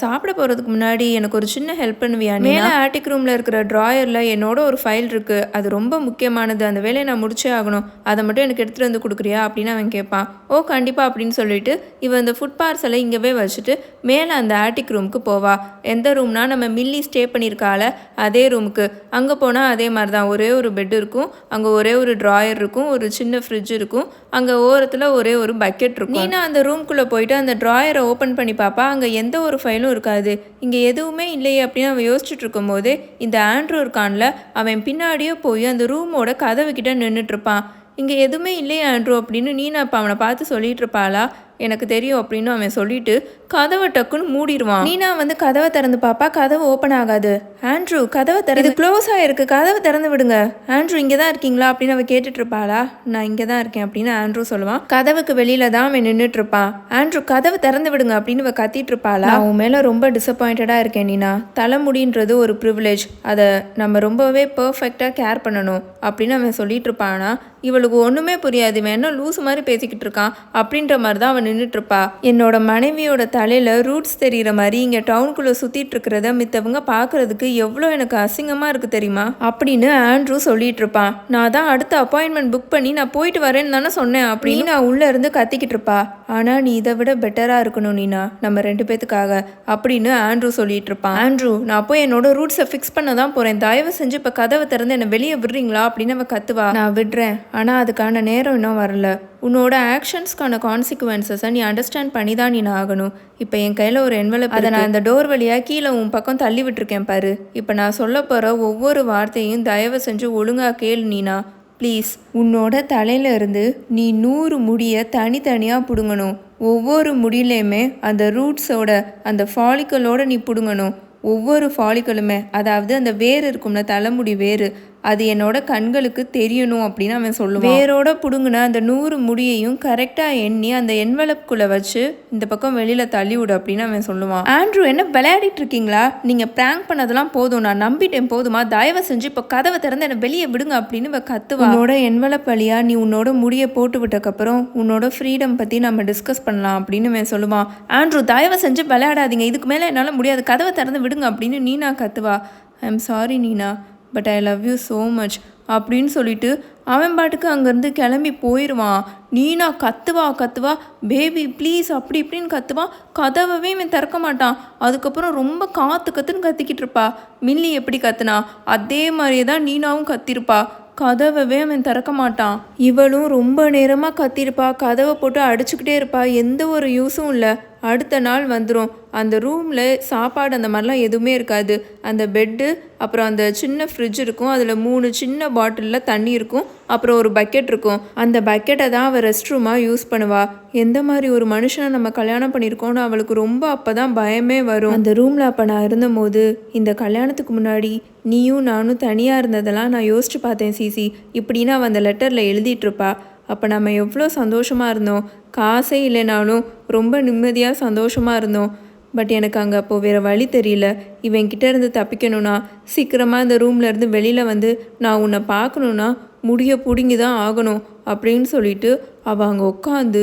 சாப்பிட போகிறதுக்கு முன்னாடி எனக்கு ஒரு சின்ன ஹெல்ப் பண்ணுவியா? மேலே ஆட்டிக் ரூமில் இருக்கிற ட்ராயரில் என்னோட ஒரு ஃபைல் இருக்குது, அது ரொம்ப முக்கியமானது, அந்த வேலையை நான் முடிச்சே ஆகணும், அதை மட்டும் எனக்கு எடுத்துகிட்டு வந்து கொடுக்குறியா அப்படின்னு அவன் கேட்பான். ஓ கண்டிப்பாக அப்படின்னு சொல்லிட்டு இவன் அந்த ஃபுட் பார்சலை இங்கேவே வச்சுட்டு மேலே அந்த ஆட்டிக் ரூமுக்கு போவா. எந்த ரூம்னா நம்ம மில்லி ஸ்டே பண்ணியிருக்கால அதே ரூமுக்கு. அங்கே போனால் அதே மாதிரி தான், ஒரே ஒரு பெட் இருக்கும், அங்கே ஒரே ஒரு ட்ராயர் இருக்கும், ஒரு சின்ன ஃப்ரிட்ஜ் இருக்கும், அங்கே ஓரத்தில் ஒரே ஒரு பக்கெட் இருக்கும். நீனா அந்த ரூம்குள்ளே போயிட்டு அந்த ட்ராயரை ஓப்பன் பண்ணி பார்ப்பா. அங்கே எந்த ஒரு ஃபைலும் இருக்காது. இங்கே எதுவுமே இல்லையே அப்படின்னு அவன் யோசிச்சுட்டு இருக்கும் போது இந்த ஆண்ட்ரூ இருக்கான்ல, அவன் பின்னாடியே போய் அந்த ரூமோட கதவு கிட்ட நின்றுட்டு இருப்பான். இங்கே எதுவுமே இல்லையே ஆண்ட்ரூ அப்படின்னு நீனா இப்போ அவனை பார்த்து சொல்லிட்டு இருப்பாளா. எனக்கு தெரியும் அப்படின்னு அவன் சொல்லிட்டு கதவை டக்குன்னு மூடிடுவான். நீனா வந்து கதவை திறந்து பாப்பா, கதவு ஓப்பன் ஆகாது. ஆண்ட்ரூ கதவை திறந்து, க்ளோஸ் ஆகிருக்கு, கதவை திறந்து விடுங்க. ஆண்ட்ரூ இங்கே தான் இருக்கீங்களா அப்படின்னு அவன் கேட்டுட்டு இருப்பாளா. நான் இங்கே தான் இருக்கேன் அப்படின்னு ஆண்ட்ரூ சொல்லுவான். கதவுக்கு வெளியில தான் அவன் நின்றுட்டு இருப்பான். ஆண்ட்ரூ கதவை திறந்து விடுங்க அப்படின்னு அவன் கத்திட்டு இருப்பாளா. உன் மேலே ரொம்ப டிசப்பாயிண்டடாக இருக்கேன் நீனா, தலைமுடின்றது ஒரு ப்ரிவிலேஜ், அதை நம்ம ரொம்பவே பர்ஃபெக்டாக கேர் பண்ணணும் அப்படின்னு அவன் சொல்லிட்டு இருப்பானா. இவளுக்கு ஒன்றுமே புரியாது, இவன் என்ன லூஸ் மாதிரி பேசிக்கிட்டு இருக்கான் அப்படின்ற மாதிரி தான் அவன் நின்றுட்டுருப்பா. என்னோட மனைவியோட தலையில் ரூட்ஸ் தெரிகிற மாதிரி இங்கே டவுனுக்குள்ளே சுற்றிட்டு இருக்கிறத மித்தவங்க பார்க்குறதுக்கு எவ்வளோ எனக்கு அசிங்கமாக இருக்குது தெரியுமா அப்படின்னு ஆண்ட்ரூ சொல்லிட்டு இருப்பான். நான் தான் அடுத்த அப்பாயின்மெண்ட் புக் பண்ணி நான் போயிட்டு வரேன்னு தானே சொன்னேன் அப்படின்னு நான் உள்ளே இருந்து கத்திக்கிட்டு இருப்பா. ஆனால் நீ இதை விட பெட்டராக இருக்கணும் நீனா, நம்ம 2 பேத்துக்காக அப்படின்னு ஆண்ட்ரூ சொல்லிட்டு இருப்பான். ஆண்ட்ரூ நான் போய் என்னோட ரூட்ஸை ஃபிக்ஸ் பண்ண தான் போகிறேன், தயவு செஞ்சு இப்போ கதவை திறந்து என்னை வெளியே விடுறீங்களா அப்படின்னு அவன் கத்துவா. நான் விடுறேன், ஆனால் அதுக்கான நேரம் இன்னும் வரல. உன்னோட ஆக்ஷன்ஸ்க்கான கான்சிக்வன்சஸை நீ அண்டர்ஸ்டாண்ட் பண்ணி தான் நீ ஆகணும். இப்போ என் கையில் ஒரு என்வலப், அதை நான் அந்த டோர் வழியாக கீழே உன் பக்கம் தள்ளி விட்டுருக்கேன் பாரு. இப்போ நான் சொல்ல போகிற ஒவ்வொரு வார்த்தையும் தயவு செஞ்சு ஒழுங்காக கேளு நீனா, ப்ளீஸ். உன்னோட தலையில இருந்து நீ 100 முடியை தனித்தனியாக பிடுங்கணும். ஒவ்வொரு முடியிலையுமே அந்த ரூட்ஸோட அந்த ஃபாலிக்கலோட நீ பிடுங்கணும். ஒவ்வொரு ஃபாலிக்கலுமே, அதாவது அந்த வேர் இருக்கும்ல, தலைமுடி வேறு, அது என்னோட கண்களுக்கு தெரியணும் அப்படின்னு அவன் சொல்லுவான். வேரோட பிடுங்கின அந்த 100 முடியையும் கரெக்டாக எண்ணி அந்த என்வலப்குள்ளே வச்சு இந்த பக்கம் வெளியில் தள்ளி விடு அப்படின்னு அவன் சொல்லுவான். ஆண்ட்ரூ என்ன விளையாடிட்டு இருக்கீங்களா, நீங்கள் ப்ராங்க் பண்ணதெல்லாம் போதும், நான் நம்பிட்டேன், போதுமா, தயவு செஞ்சு இப்போ கதவை திறந்து என்னை வெளியே விடுங்க அப்படின்னு இவ கத்துவா. உன்னோட என்வலப் வழியா நீ உன்னோட முடியை போட்டு விட்டக்கப்புறம் உன்னோட ஃப்ரீடம் பற்றி நம்ம டிஸ்கஸ் பண்ணலாம் அப்படின்னு அவன் சொல்லுவான். ஆண்ட்ரூ தயவு செஞ்சு விளையாடாதீங்க, இதுக்கு மேலே என்னால் முடியாது, கதவை திறந்து விடுங்க அப்படின்னு நீனா கத்துவா. I am sorry Neena, but I love you so much அப்படின்னு சொல்லிட்டு அவன் பாட்டுக்கு அங்கேருந்து கிளம்பி போயிடுவான். நீனா கத்துவா, பேபி ப்ளீஸ் அப்படி இப்படின்னு கத்துவா. கதவவே இவன் திறக்க மாட்டான். அதுக்கப்புறம் ரொம்ப கத்துன்னு கத்திக்கிட்டு இருப்பா. மில்லி எப்படி கத்துனா அதே மாதிரியே தான் நீனாவும் கத்திருப்பா. கதவவே அவன் திறக்க மாட்டான். இவளும் ரொம்ப நேரமாக கத்திருப்பா, கதவை போட்டு அடிச்சுக்கிட்டே இருப்பா. எந்த ஒரு யூஸும் இல்லை. அடுத்த நாள் வந்துடும். அந்த ரூமில் சாப்பாடு அந்த மாதிரிலாம் எதுவுமே இருக்காது. அந்த பெட்டு, அப்புறம் அந்த சின்ன ஃப்ரிட்ஜ் இருக்கும், அதில் 3 சின்ன பாட்டிலில் தண்ணி இருக்கும், அப்புறம் ஒரு பக்கெட் இருக்கும். அந்த பக்கெட்டை தான் அவள் ரெஸ்ட் ரூமாக யூஸ் பண்ணுவாள். எந்த மாதிரி ஒரு மனுஷனை நம்ம கல்யாணம் பண்ணியிருக்கோன்னு அவளுக்கு ரொம்ப அப்போ தான் பயமே வரும். அந்த ரூமில் அப்போ நான் இருந்தபோது இந்த கல்யாணத்துக்கு முன்னாடி நீயும் நானும் தனியாக இருந்ததெல்லாம் நான் யோசிச்சு பார்த்தேன் சிசி இப்படின்னு அவள் அந்த லெட்டரில் எழுதிட்டுருப்பா. அப்போ நம்ம எவ்வளோ சந்தோஷமாக இருந்தோம். காசே இல்லைனாலும் ரொம்ப நிம்மதியாக சந்தோஷமாக இருந்தோம். பட் எனக்கு அங்கே அப்போது வேறு வழி தெரியல. இவன்கிட்ட இருந்து தப்பிக்கணும்னா சீக்கிரமாக இந்த ரூம்லேருந்து வெளியில் வந்து நான் உன்னை பார்க்கணுன்னா முடிய பிடுங்கி தான் ஆகணும் அப்படின்னு சொல்லிட்டு அவள் அங்கே உட்காந்து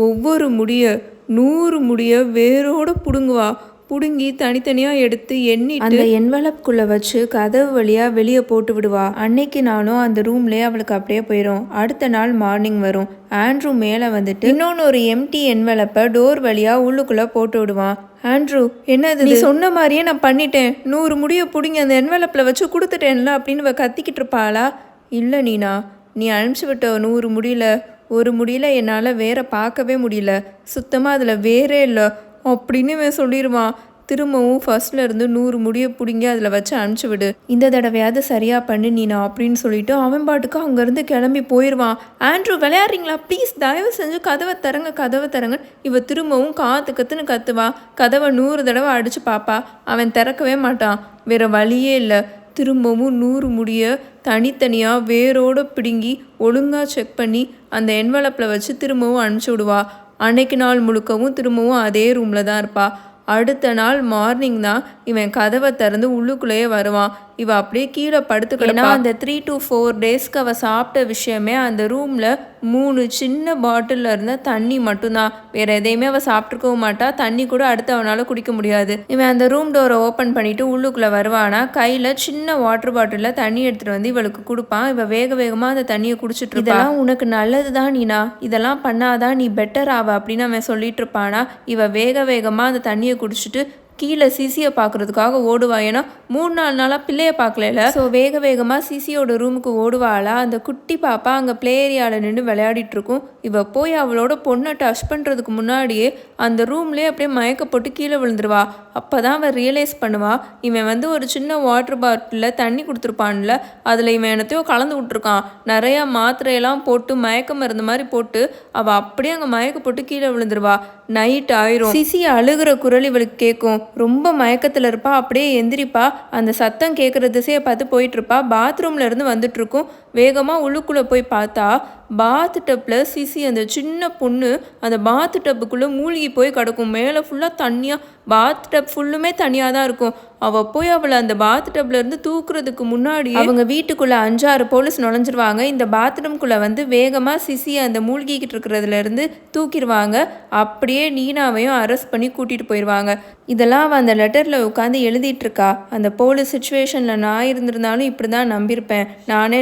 ஒவ்வொரு முடிய 100 முடிய வேரோட பிடுங்குவா. பிடுங்கி தனித்தனியாக எடுத்து எண்ணிட்டு அந்த என்வலப்குள்ளே வச்சு கதவு வழியாக வெளியே போட்டு விடுவா. அன்னைக்கு நாளும் அந்த ரூம்லேயே அவளுக்கு அப்படியே போயிடும். அடுத்த நாள் மார்னிங் வரும். ஆண்ட்ரூ மேலே வந்துட்டு இன்னொன்று ஒரு எம்டி என்வலப்பை டோர் வழியாக உள்ளுக்குள்ளே போட்டு விடுவான். ஆண்ட்ரூ, என்னது நீ சொன்ன மாதிரியே நான் பண்ணிட்டேன், 100 முடிய பிடிங்கி அந்த என்வலப்பில் வச்சு கொடுத்துட்டேன்ல அப்படின்னு கத்திக்கிட்டு இருப்பாளா? இல்லை நீனா, நீ அனுப்பிச்சி விட்ட 100 முடியல, ஒரு முடியல என்னால் வேற பார்க்கவே முடியல, சுத்தமாக அதில் வேறே இல்லை அப்படின்னு இவன் சொல்லிடுவான். திரும்பவும் ஃபர்ஸ்ட்லேருந்து 100 முடிய பிடிங்கி அதில் வச்சு அனுப்பிச்சி விடு, இந்த தடவையாவது சரியாக பண்ணு நீனா அப்படின்னு சொல்லிட்டு அவன் பாட்டுக்கு அங்கேருந்து கிளம்பி போயிடுவான். ஆண்ட்ரூ, விளையாடுறீங்களா ப்ளீஸ், தயவு செஞ்சு கதவை தரங்க. இவ திரும்பவும் கத்துன்னு கத்துவா. கதவை 100 தடவை அடித்து பார்ப்பா. அவன் திறக்கவே மாட்டான். வேற வழியே இல்லை. திரும்பவும் 100 முடிய தனித்தனியாக வேரோடு பிடுங்கி ஒழுங்காக செக் பண்ணி அந்த என்வலப்பில் வச்சு திரும்பவும் அனுப்பிச்சி விடுவா. அன்னைக்கு நாள் முழுக்கவும் திரும்பவும் அதே ரூமில் தான் இருப்பா. அடுத்த நாள் மார்னிங் தான் இவன் கதவை திறந்து உள்ளுக்குள்ளேயே வருவான். இவ அப்படியே கீழே படுத்துக்கிட்டா. அந்த 3 to 4 டேஸ்க்கு அவள் சாப்பிட்ட விஷயமே அந்த ரூமில் 3 சின்ன பாட்டிலில் இருந்த தண்ணி மட்டும்தான். வேற எதையுமே அவள் சாப்பிட்ருக்கவும் மாட்டா. தண்ணி கூட அடுத்து அவனால் குடிக்க முடியாது. இவன் அந்த ரூம் டோரை ஓப்பன் பண்ணிட்டு உள்ளுக்குள்ளே வருவானா, கையில் சின்ன வாட்டர் பாட்டிலில் தண்ணி எடுத்துகிட்டு வந்து இவளுக்கு கொடுப்பான். இவள் வேகமாக அந்த தண்ணியை குடிச்சிட்டு இருப்பா. இதெல்லாம் உனக்கு நல்லது தான் நீனா, இதெல்லாம் பண்ணாதான் நீ பெட்டர் ஆவ அப்படின்னு அவன் சொல்லிட்டு இருப்பானா. இவ வேகமாக அந்த தண்ணியை குடிச்சிட்டு கீழே சிசியை பார்க்குறதுக்காக ஓடுவா. ஏன்னா 3-4 நாளாக பிள்ளையை பார்க்கல. ஸோ வேகமாக சிசியோட ரூமுக்கு ஓடுவாளா. அந்த குட்டி பாப்பா அங்கே ப்ளே ஏரியாவில் நின்று விளையாடிட்டு இருக்கும். இவ போய் அவளோட பொண்ணை டச் பண்ணுறதுக்கு முன்னாடியே அந்த ரூம்லேயே அப்படியே மயக்க போட்டு கீழே விழுந்துருவா. அப்போ தான் அவள் ரியலைஸ் பண்ணுவா, இவன் வந்து ஒரு சின்ன வாட்டர் பாட்டிலில் தண்ணி கொடுத்துருப்பான்ல, அதில் இவன் என்னத்தையோ கலந்து விட்டுருக்கான். நிறையா மாத்திரையெல்லாம் போட்டு மயக்க மருந்து மாதிரி போட்டு அவள் அப்படியே அங்கே மயக்க போட்டு கீழே விழுந்துருவா. நைட் ஆயிரும். சிசி அழுகிற குரல் இவளுக்கு கேட்கும். ரொம்ப மயக்கத்தில் இருப்பா. அப்படியே எந்திரிப்பா. அந்த சத்தம் கேட்குற திசையை பார்த்து போயிட்டுருப்பா. பாத்ரூமில் இருந்து வந்துட்டுருக்கும். வேகமாக உள்ளுக்குள்ளே போய் பார்த்தா பாத் டப்பில் சிசி அந்த சின்ன பொண்ணு அந்த பாத் டப்புக்குள்ளே மூழ்கி போய் கிடக்கும். மேலே ஃபுல்லாக தண்ணியாக, பாத் டப் ஃபுல்லுமே தனியாக தான் இருக்கும். அவள் போய் அவளை அந்த பாத் டப்லேருந்து தூக்குறதுக்கு முன்னாடி அவங்க வீட்டுக்குள்ளே 5-6 போலீஸ் நுழைஞ்சிருவாங்க. இந்த பாத்ரூம்குள்ளே வந்து வேகமாக சிசியை அந்த மூழ்கிக்கிட்டு இருக்கிறதுலேருந்து தூக்கிடுவாங்க. அப்படியே நீனாவையும் அரெஸ்ட் பண்ணி கூட்டிகிட்டு போயிடுவாங்க. இதெல்லாம் அவள் அந்த லெட்டரில் உட்காந்து எழுதிட்டு இருக்கா. அந்த போலீஸ் சுச்சுவேஷனில் நான் இருந்திருந்தாலும் இப்படி தான் நம்பியிருப்பேன். நானே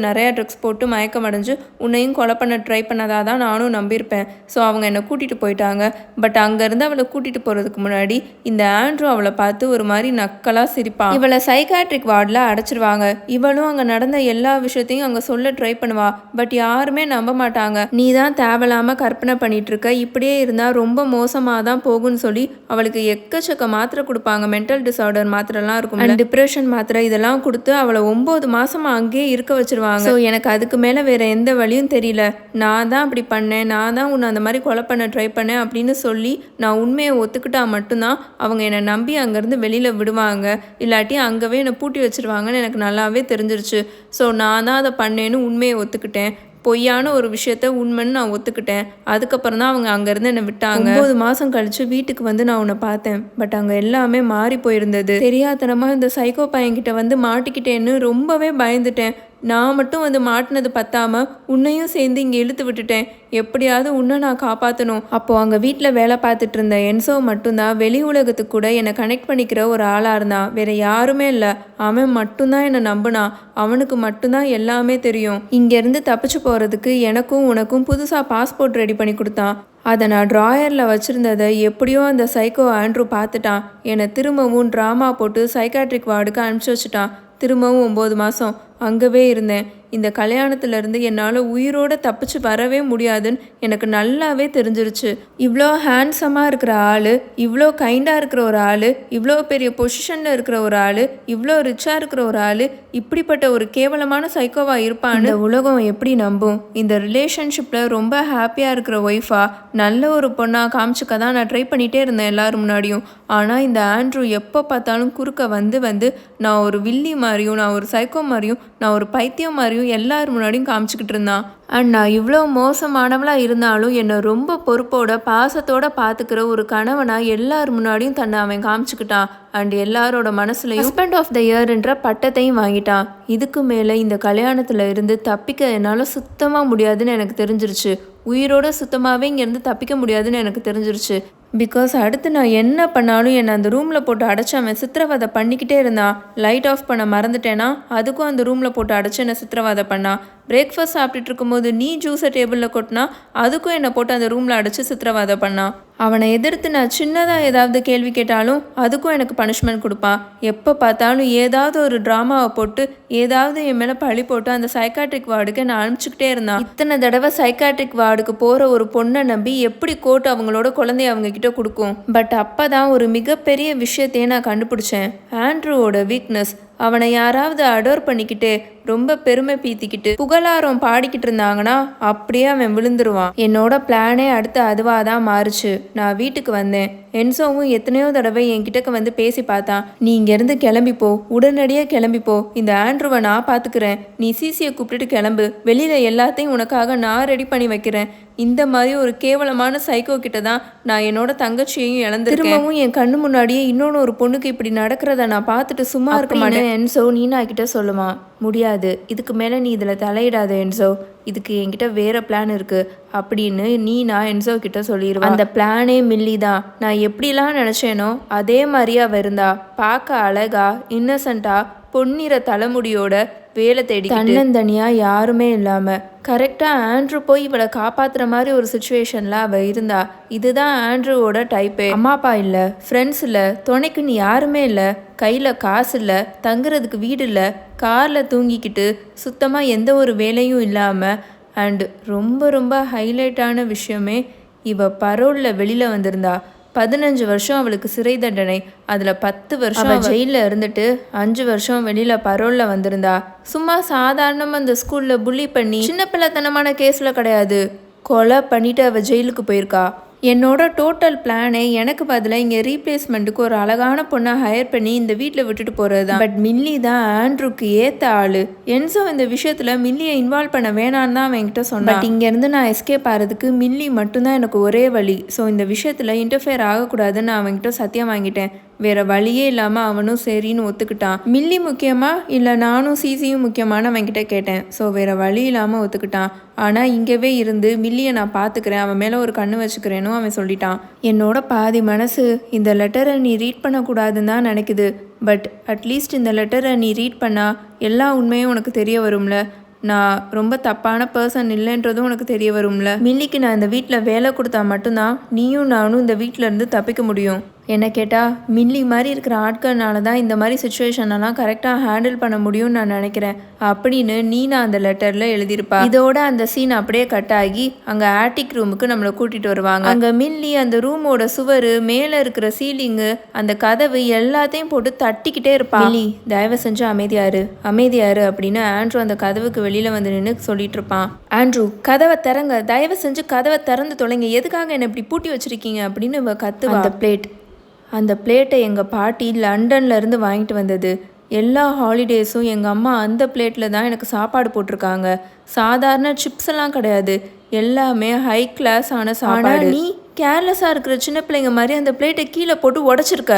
நிறையா ட்ரக்ஸ் போட்டு மயக்கம் அடைஞ்சு உன்னையும் கொலை பண்ண ட்ரை பண்ணதாக தான் நானும் நம்பியிருப்பேன். ஸோ அவங்க என்னை கூட்டிகிட்டு போயிட்டாங்க. பட் அங்கேருந்து அவளை கூட்டிகிட்டு போகிறதுக்கு முன்னாடி இந்த ஆண்ட்ரூ அவளை பார்த்து ஒரு மாதிரி நக்கலாக சிரிப்பான். இவளை சைக்காட்ரிக் வார்டில் அடைச்சிருவாங்க. இவளும் அங்கே நடந்த எல்லா விஷயத்தையும் அங்கே சொல்ல ட்ரை பண்ணுவா. பட் யாருமே நம்ப மாட்டாங்க. நீ தான் தேவையில்லாமல் கற்பனை பண்ணிட்டு இருக்க, இப்படியே இருந்தால் ரொம்ப மோசமாக தான் போகும்னு சொல்லி அவளுக்கு எக்கச்சக்க மாத்திரை கொடுப்பாங்க. மென்டல் டிஸார்டர் மாத்திரைலாம் இருக்கும், டிப்ரெஷன் மாத்திரை, இதெல்லாம் கொடுத்து அவளை 9 மாசமா அங்கேயே இருக்க வச்சிருவாங்க. ஸோ எனக்கு அதுக்கு மேலே வேற எந்த வழியும் தெரியல. நான் தான் அப்படி பண்ணேன், நான் தான் உன்னை அந்த மாதிரி கொலை பண்ண ட்ரை பண்ணேன் அப்படின்னு சொல்லி நான் உண்மையை ஒத்துக்கிட்டா மட்டும்தான் அவங்க என்னை நம்பி அங்கேருந்து வெளியில் விடுவாங்க. இல்லாட்டி அங்கேவே என்னை பூட்டி வச்சிருவாங்கன்னு எனக்கு நல்லாவே தெரிஞ்சிருச்சு. ஸோ நான் தான் அதை பண்ணேன்னு உண்மையை ஒத்துக்கிட்டேன். பொய்யான ஒரு விஷயத்த உண்மைன்னு நான் ஒத்துக்கிட்டேன். அதுக்கப்புறம் தான் அவங்க அங்கேருந்து என்னை விட்டாங்க. 9 மாதம் கழித்து வீட்டுக்கு வந்து நான் உன்னை பார்த்தேன். பட் அங்கே எல்லாமே மாறி போயிருந்தது. தெரியாதனமாக இந்த சைக்கோ பையன்கிட்ட வந்து மாட்டிக்கிட்டேன்னு ரொம்பவே பயந்துட்டேன். நான் மட்டும் வந்து மாட்டினது பத்தாம உன்னையும் சேர்ந்து இங்கே இழுத்து விட்டுட்டேன். எப்படியாவது உன்னை நான் காப்பாற்றணும். அப்போது அங்கே வீட்டில் வேலை பார்த்துட்டு இருந்த என்சோ மட்டும்தான் வெளி உலகத்துக்கு கூட என்னை கனெக்ட் பண்ணிக்கிற ஒரு ஆளாக இருந்தான். வேற யாருமே இல்லை. அவன் மட்டும்தான் என்னை நம்பினான். அவனுக்கு மட்டும்தான் எல்லாமே தெரியும். இங்கேருந்து தப்பிச்சு போகிறதுக்கு எனக்கும் உனக்கும் புதுசாக பாஸ்போர்ட் ரெடி பண்ணி கொடுத்தான். அதை நான் ட்ராயரில் வச்சுருந்ததை எப்படியோ அந்த சைக்கோ ஆண்ட்ரூ பார்த்துட்டான். என்னை திரும்பவும் ட்ராமா போட்டு சைக்காட்ரிக் வார்டுக்கு அனுப்பிச்சி வச்சுட்டான். திரும்பவும் 9 மாதம் அங்கவே இருந்தேன். இந்த கல்யாணத்துலேருந்து என்னால் உயிரோடு தப்பிச்சு வரவே முடியாதுன்னு எனக்கு நல்லாவே தெரிஞ்சிருச்சு. இவ்வளோ ஹேண்ட்ஸமாக இருக்கிற ஆள், இவ்வளோ கைண்டாக இருக்கிற ஒரு ஆள், இவ்வளோ பெரிய பொசிஷனில் இருக்கிற ஒரு ஆள், இவ்வளோ ரிச்சாக இருக்கிற ஒரு ஆள் இப்படிப்பட்ட ஒரு கேவலமான சைக்கோவாக இருப்பான்னு உலகம் எப்படி நம்பும்? இந்த ரிலேஷன்ஷிப்பில் ரொம்ப ஹாப்பியாக இருக்கிற ஒய்ஃபாக நல்ல ஒரு பொண்ணாக காமிச்சிக்க தான் நான் ட்ரை பண்ணிகிட்டே இருந்தேன் எல்லாரும் முன்னாடியும். ஆனால் இந்த ஆண்ட்ரூ எப்போ பார்த்தாலும் குறுக்க வந்து நான் ஒரு வில்லி மாதிரியும் நான் ஒரு சைக்கோ மாதிரியும் நான் ஒரு பைத்தியம் மாதிரியும் எல்லார் முன்னாடியும் காமிச்சிக்கிட்டு இருந்தான். அண்ட் நான் இவ்வளோ மோசமானவளாக இருந்தாலும் என்னை ரொம்ப பொறுப்போட பாசத்தோட பார்த்துக்கிற ஒரு கணவனாக எல்லார் முன்னாடியும் தன்னை அவன் காமிச்சிக்கிட்டான். அண்ட் எல்லாரோட மனசுலையும் ஹஸ்பண்ட் ஆஃப் த இயர்ன்ற பட்டத்தையும் வாங்கிட்டான். இதுக்கு மேலே இந்த கல்யாணத்தில் இருந்து தப்பிக்க என்னால் சுத்தமாக முடியாதுன்னு எனக்கு தெரிஞ்சிருச்சு. உயிரோட சுத்தமாகவே இங்கேருந்து தப்பிக்க முடியாதுன்னு எனக்கு தெரிஞ்சிருச்சு. பிகாஸ் அடுத்து நான் என்ன பண்ணாலும் என்னை அந்த ரூமில் போட்டு அடைச்சி அவன் சித்திரவதை பண்ணிக்கிட்டே இருந்தான். லைட் ஆஃப் பண்ண மறந்துட்டேன்னா அதுக்கும் அந்த ரூமில் போட்டு அடைச்சி என்னை சித்திரவதை பண்ணான். பிரேக்ஃபாஸ்ட் சாப்பிட்டுட்டு இருக்கும்போது நீ ஜூஸை டேபிளில் கொட்டினா அதுக்கும் என்னை போட்டு அந்த ரூமில் அடைச்சி சித்திரவதை பண்ணான். அவனை எதிர்த்து நான் சின்னதாக ஏதாவது கேள்வி கேட்டாலும் அதுக்கும் எனக்கு பனிஷ்மெண்ட் கொடுப்பான். எப்போ பார்த்தாலும் ஏதாவது ஒரு ட்ராமாவை போட்டு ஏதாவது என் மேலே பழி போட்டு அந்த சைக்காட்ரிக் வார்டுக்கு நான் அனுப்பிச்சிக்கிட்டே இருந்தான். இத்தனை தடவை சைக்காட்ரிக் வார்டுக்கு போகிற ஒரு பொண்ணை நம்பி எப்படி கோர்ட் அவங்களோட குழந்தைய அவங்க கிட்ட கொடுக்கும். பட் அப்போ தான் ஒரு மிகப்பெரிய விஷயத்தையே நான் கண்டுபிடிச்சேன். ஆண்ட்ரூவோட வீக்னஸ். அவனை யாராவது அடோர் பண்ணிக்கிட்டு ரொம்ப பெருமை பீத்திக்கிட்டு புகழாரம் பாடிக்கிட்டு இருந்தாங்கன்னா அப்படியே அவன் விழுந்துருவான். என்னோட பிளானே அடுத்து அதுவாக தான் மாறுச்சு. நான் வீட்டுக்கு வந்தேன். என்சோவும் எத்தனையோ தடவை என்கிட்ட வந்து பேசி பார்த்தான். நீ இங்கேருந்து கிளம்பிப்போ, உடனடியாக கிளம்பிப்போ, இந்த ஆண்ட்ரூவை நான் பார்த்துக்கிறேன், நீ சிசியை கூப்பிட்டுட்டு கிளம்பு, வெளியில் எல்லாத்தையும் உனக்காக நான் ரெடி பண்ணி வைக்கிறேன். இந்த மாதிரி ஒரு கேவலமான சைக்கோ கிட்ட தான் நான் என்னோட தங்கச்சியையும் இழந்திருக்கேன். திரும்பவும் என் கண்ணு முன்னாடியே இன்னொன்று ஒரு பொண்ணுக்கு இப்படி நடக்கிறத நான் பார்த்துட்டு சும்மா இருக்க மாட்டேன். என்சோ நீனா கிட்ட சொல்லுவான். முடியாது, இதுக்கு மேலே நீ இதில் தலையிடாத என்சோ, இதுக்கு என்கிட்ட வேற பிளான் இருக்கு அப்படின்னு நான் என்சோ கிட்ட சொல்லிடுவேன். அந்த பிளானே மில்லி தான். நான் எப்படிலாம் நினச்சேனோ அதே மாதிரியே அவ இருந்தா. பார்க்க அழகா, இன்னசென்ட்டா, பொன்னிற தலைமுடியோட, வேலை தேடி தன்னந்தனியாக யாருமே இல்லாமல் கரெக்டாக ஆண்ட்ரூ போய் இவளை காப்பாற்றுற மாதிரி ஒரு சுச்சுவேஷனில் அவள் இருந்தா. இதுதான் ஆண்ட்ரூவோட டைப்பே. அம்மா அப்பா இல்லை, ஃப்ரெண்ட்ஸ் இல்லை, துணைக்குன்னு யாருமே இல்லை, கையில் காசு இல்லை, தங்குறதுக்கு வீடு இல்லை, காரில் தூங்கிக்கிட்டு சுத்தமாக எந்த ஒரு வேலையும் இல்லாமல். அண்டு ரொம்ப ரொம்ப ஹைலைட்டான விஷயமே, இவ பரோலில் வெளியில் வந்திருந்தா. 15 வருஷம் அவளுக்கு சிறை தண்டனை. அதில் 10 வருஷம் ஜெயிலில் இருந்துட்டு 5 வருஷம் வெளியில் பரோலில் வந்திருந்தா. சும்மா சாதாரணமாக அந்த ஸ்கூலில் புள்ளி பண்ணி சின்ன பிள்ளைத்தனமான கேஸில் கிடையாது, கொலை பண்ணிட்டு அவள் ஜெயிலுக்கு போயிருக்கா. என்னோட டோட்டல் பிளானே எனக்கு பதிலாக இங்கே ரீப்ளேஸ்மெண்ட்டுக்கு ஒரு அழகான பொண்ணை ஹையர் பண்ணி இந்த வீட்டில் விட்டுட்டு போகிறது தான். பட் மில்லி தான் ஆண்ட்ரூக்கு ஏற்ற ஆள். என்சோ இந்த விஷயத்தில் மில்லியை இன்வால்வ் பண்ண வேணான்னு தான் அவன் என்கிட்ட சொன்னான். பட் இங்கேருந்து நான் எஸ்கேப் ஆகிறதுக்கு மில்லி மட்டும்தான் எனக்கு ஒரே வழி. ஸோ இந்த விஷயத்தில் இன்டர்ஃபியர் ஆகக்கூடாதுன்னு நான் அவன்கிட்ட சத்தியம் வாங்கிட்டேன். வேற வழியே இல்லாமல் அவனும் சரின்னு ஒத்துக்கிட்டான். மில்லி முக்கியமா இல்லை நானும் சிசியும் முக்கியமான அவன்கிட்ட கேட்டேன். ஸோ வேற வழி இல்லாமல் ஒத்துக்கிட்டான். ஆனால் இங்கேவே இருந்து மில்லியை நான் பார்த்துக்கிறேன், அவன் மேலே ஒரு கண்ணு வச்சுக்கிறேன்னு அவன் சொல்லிட்டான். என்னோட பாதி மனசு இந்த லெட்டரை நீ ரீட் பண்ணக்கூடாதுன்னு தான் நினைக்குது. பட் அட்லீஸ்ட் இந்த லெட்டரை நீ ரீட் பண்ணால் எல்லா உண்மையும் உனக்கு தெரிய வரும்ல. நான் ரொம்ப தப்பான பர்சன் இல்லைன்றதும் உனக்கு தெரிய வரும்ல. மில்லிக்கு நான் இந்த வீட்டில் வேலை கொடுத்தா மட்டும்தான் நீயும் நானும் இந்த வீட்டில் இருந்து தப்பிக்க முடியும். என்ன கேட்டால் மில்லி மாதிரி இருக்கிற ஆட்கள்னால தான் இந்த மாதிரி சுச்சுவேஷனெல்லாம் கரெக்டாக ஹேண்டில் பண்ண முடியும்னு நான் நினைக்கிறேன் அப்படின்னு நான் அந்த லெட்டரில் எழுதியிருப்பா. இதோட அந்த சீன் அப்படியே கட் ஆகி அங்கே ஆட்டிக் ரூமுக்கு நம்மளை கூட்டிகிட்டு வருவாங்க. அங்கே மில்லி அந்த ரூமோட சுவர், மேலே இருக்கிற சீலிங்கு, அந்த கதவு எல்லாத்தையும் போட்டு தட்டிக்கிட்டே இருப்பா. மில்லி தயவு செஞ்சு அமைதியாரு அப்படின்னு ஆண்ட்ரூ அந்த கதவுக்கு வெளியில் வந்து நின்று சொல்லிட்டு இருப்பான். ஆண்ட்ரூ கதவை திறங்க, தயவு செஞ்சு கதவை திறந்து தொலைங்க, எதுக்காக என்னை இப்படி பூட்டி வச்சிருக்கீங்க அப்படின்னு இவ கத்துவா. அந்த பிளேட்டை எங்கள் பாட்டி லண்டன்லேருந்து வாங்கிட்டு வந்தது. எல்லா ஹாலிடேஸும் எங்கள் அம்மா அந்த பிளேட்டில் தான் எனக்கு சாப்பாடு போட்டிருக்காங்க. சாதாரண சிப்ஸ் எல்லாம் கிடையாது, எல்லாமே ஹை கிளாஸ் ஆன சாப்பாடு. நீ கேர்லெஸ்ஸாக இருக்கிற சின்ன பிள்ளைங்க மாதிரி அந்த பிளேட்டை கீழே போட்டு உடச்சிருக்க.